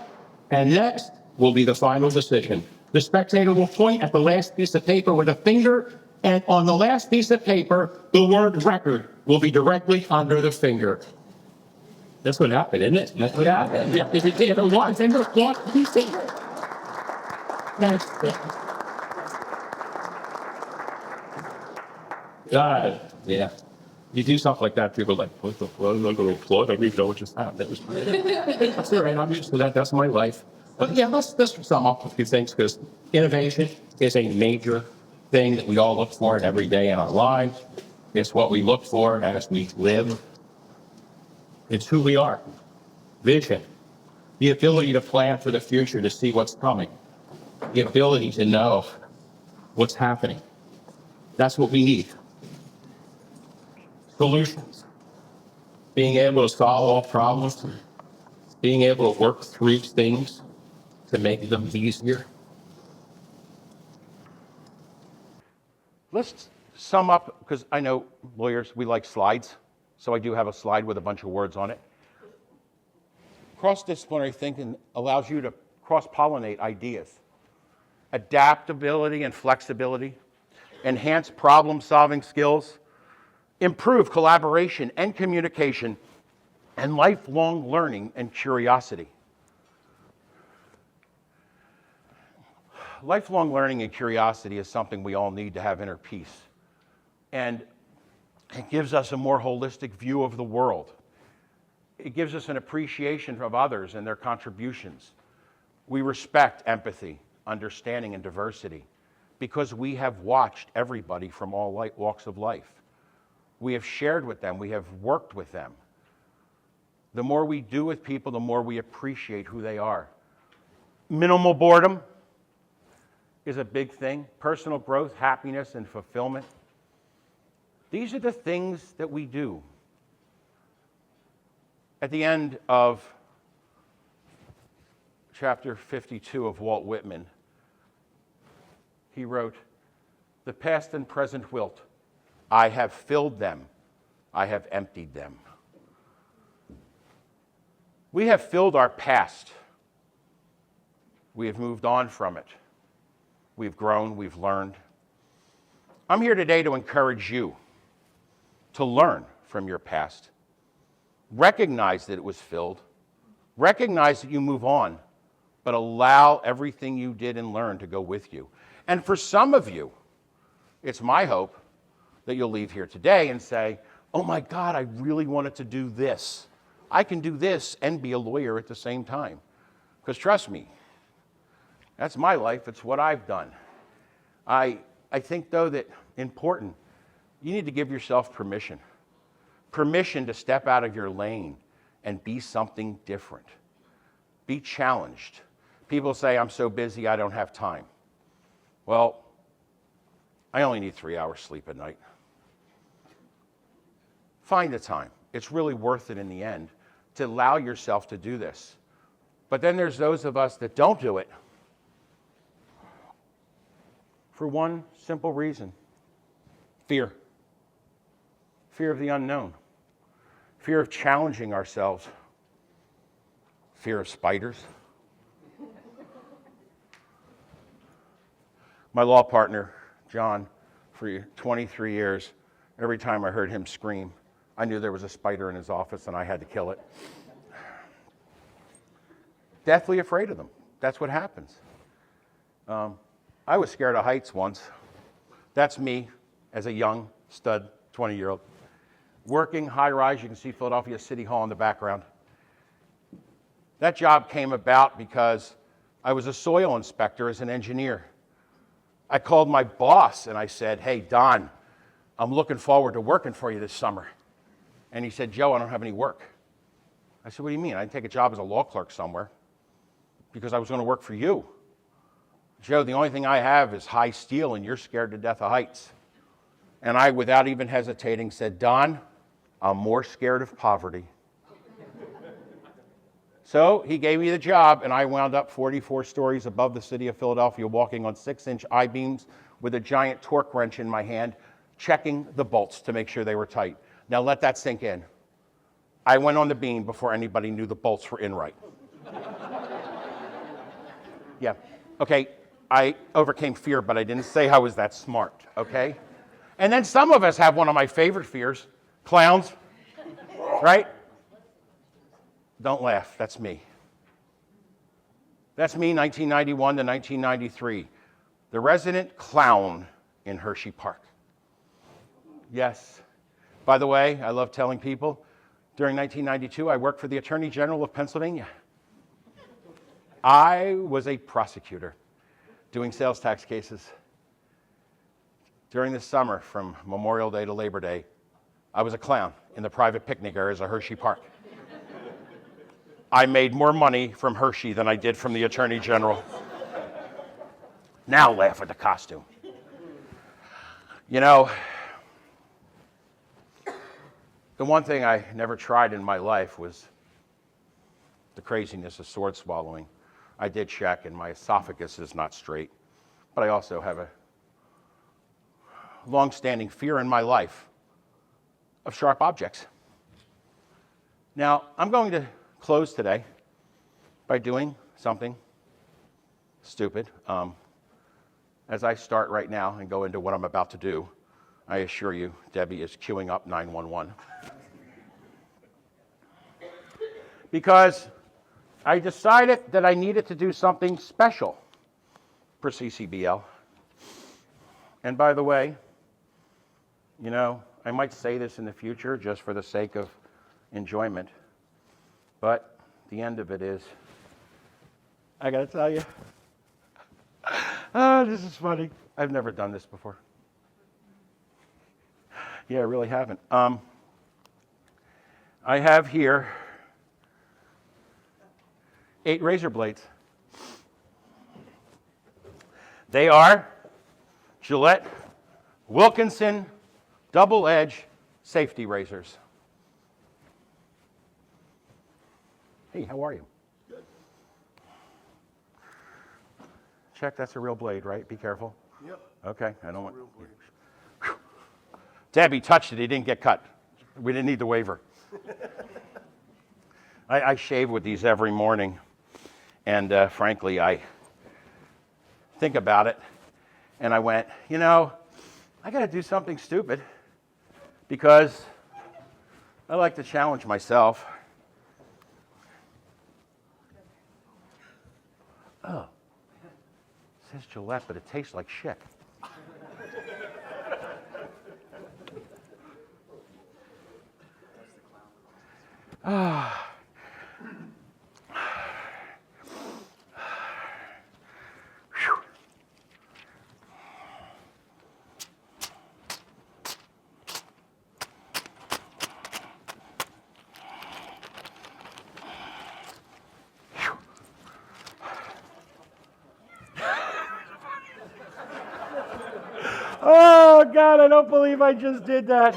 And next will be the final decision. The spectator will point at the last piece of paper with a finger, and on the last piece of paper, the word record will be directly under the finger. That's what happened, isn't it? That's what happened. Yeah, if you did it once, and look what you see. That's God, yeah. You do something like that, people are like, what the fuck? I'm not going to applaud. I don't even know what just happened. That's all right. I'm used to that. That's my life. But yeah, let's sum up a few things because innovation is a major thing that we all look for every day in our lives. It's what we look for as we live. It's who we are. Vision. The ability to plan for the future, to see what's coming. The ability to know what's happening. That's what we need. Solutions. Being able to solve all problems. Being able to work through things to make them easier. Let's sum up, because I know lawyers, we like slides. So I do have a slide with a bunch of words on it. Cross-disciplinary thinking allows you to cross-pollinate ideas. Adaptability and flexibility, enhance problem-solving skills, improve collaboration and communication, and lifelong learning and curiosity. Lifelong learning and curiosity is something we all need to have inner peace. And it gives us a more holistic view of the world. It gives us an appreciation of others and their contributions. We respect empathy, understanding, and diversity because we have watched everybody from all walks of life. We have shared with them. We have worked with them. The more we do with people, the more we appreciate who they are. Minimal boredom is a big thing. Personal growth, happiness, and fulfillment. These are the things that we do. At the end of chapter 52 of Walt Whitman, he wrote, "The past and present wilt, I have filled them, I have emptied them." We have filled our past. We have moved on from it. We've grown, we've learned. I'm here today to encourage you to learn from your past. Recognize that it was filled. Recognize that you move on, but allow everything you did and learned to go with you. And for some of you, it's my hope that you'll leave here today and say, oh my God, I really wanted to do this. I can do this and be a lawyer at the same time. Because trust me, that's my life. It's what I've done. I think, though, that important, you need to give yourself permission. Permission to step out of your lane and be something different. Be challenged. People say, I'm so busy, I don't have time. Well, I only need 3 hours sleep at night. Find the time. It's really worth it in the end to allow yourself to do this. But then there's those of us that don't do it for one simple reason: fear. Fear of the unknown. Fear of challenging ourselves. Fear of spiders. My law partner, John, for 23 years, every time I heard him scream, I knew there was a spider in his office and I had to kill it. Deathly afraid of them. That's what happens. I was scared of heights once. That's me as a young stud 20-year-old. Working high rise, you can see Philadelphia City Hall in the background. That job came about because I was a soil inspector as an engineer. I called my boss and I said, hey, Don, I'm looking forward to working for you this summer. And he said, Joe, I don't have any work. I said, what do you mean? I didn't take a job as a law clerk somewhere because I was going to work for you. Joe, the only thing I have is high steel and you're scared to death of heights. And I, without even hesitating, said, Don, I'm more scared of poverty. So he gave me the job, and I wound up 44 stories above the city of Philadelphia, walking on 6-inch I-beams with a giant torque wrench in my hand, checking the bolts to make sure they were tight. Now let that sink in. I went on the beam before anybody knew the bolts were in right. Yeah, okay, I overcame fear, but I didn't say I was that smart, okay? And then some of us have one of my favorite fears, clowns, right? Don't laugh, that's me. That's me, 1991 to 1993. The resident clown in Hershey Park. Yes. By the way, I love telling people, during 1992, I worked for the Attorney General of Pennsylvania. I was a prosecutor doing sales tax cases. During the summer, from Memorial Day to Labor Day, I was a clown in the private picnic areas of Hershey Park. I made more money from Hershey than I did from the Attorney General. Now laugh at the costume. You know, the one thing I never tried in my life was the craziness of sword swallowing. I did check, and my esophagus is not straight, but I also have a long-standing fear in my life of sharp objects. Now, I'm going to close today by doing something stupid. As I start right now and go into what I'm about to do, I assure you, Debbie is queuing up 911. Because I decided that I needed to do something special for CCBL. And by the way, you know, I might say this in the future just for the sake of enjoyment, but the end of it is, I gotta tell you, this is funny. I've never done this before. Yeah, I really haven't. I have here 8 razor blades. They are Gillette Wilkinson double edge safety razors. Hey, how are you? Good. Check, that's a real blade, right? Be careful. Yep. Okay, I don't want. Real blade. Debbie touched it, he didn't get cut. We didn't need the waiver. I shave with these every morning, and frankly, I think about it, and I went, you know, I got to do something stupid because I like to challenge myself. Oh, it says Gillette, but it tastes like shit. Oh, God, I don't believe I just did that.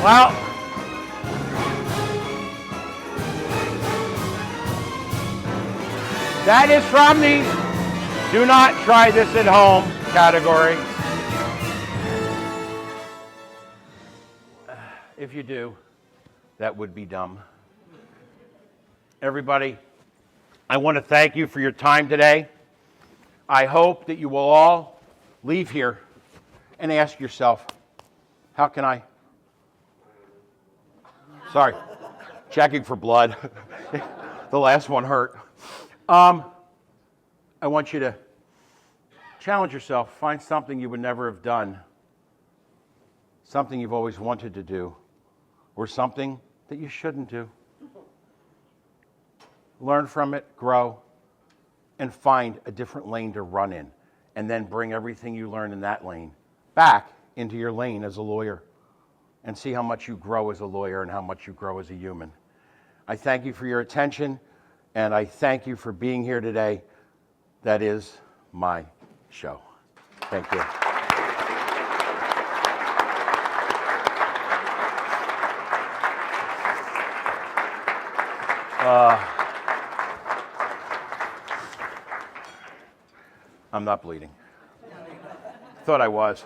Well, that is from the do not try this at home category. If you do, that would be dumb. Everybody, I want to thank you for your time today. I hope that you will all leave here and ask yourself, how can I? Sorry, checking for blood. The last one hurt. I want you to challenge yourself. Find something you would never have done, something you've always wanted to do, or something that you shouldn't do. Learn from it, grow, and find a different lane to run in, and then bring everything you learn in that lane back into your lane as a lawyer, and see how much you grow as a lawyer and how much you grow as a human. I thank you for your attention, and I thank you for being here today. That is my show. Thank you. I'm not bleeding. Thought I was.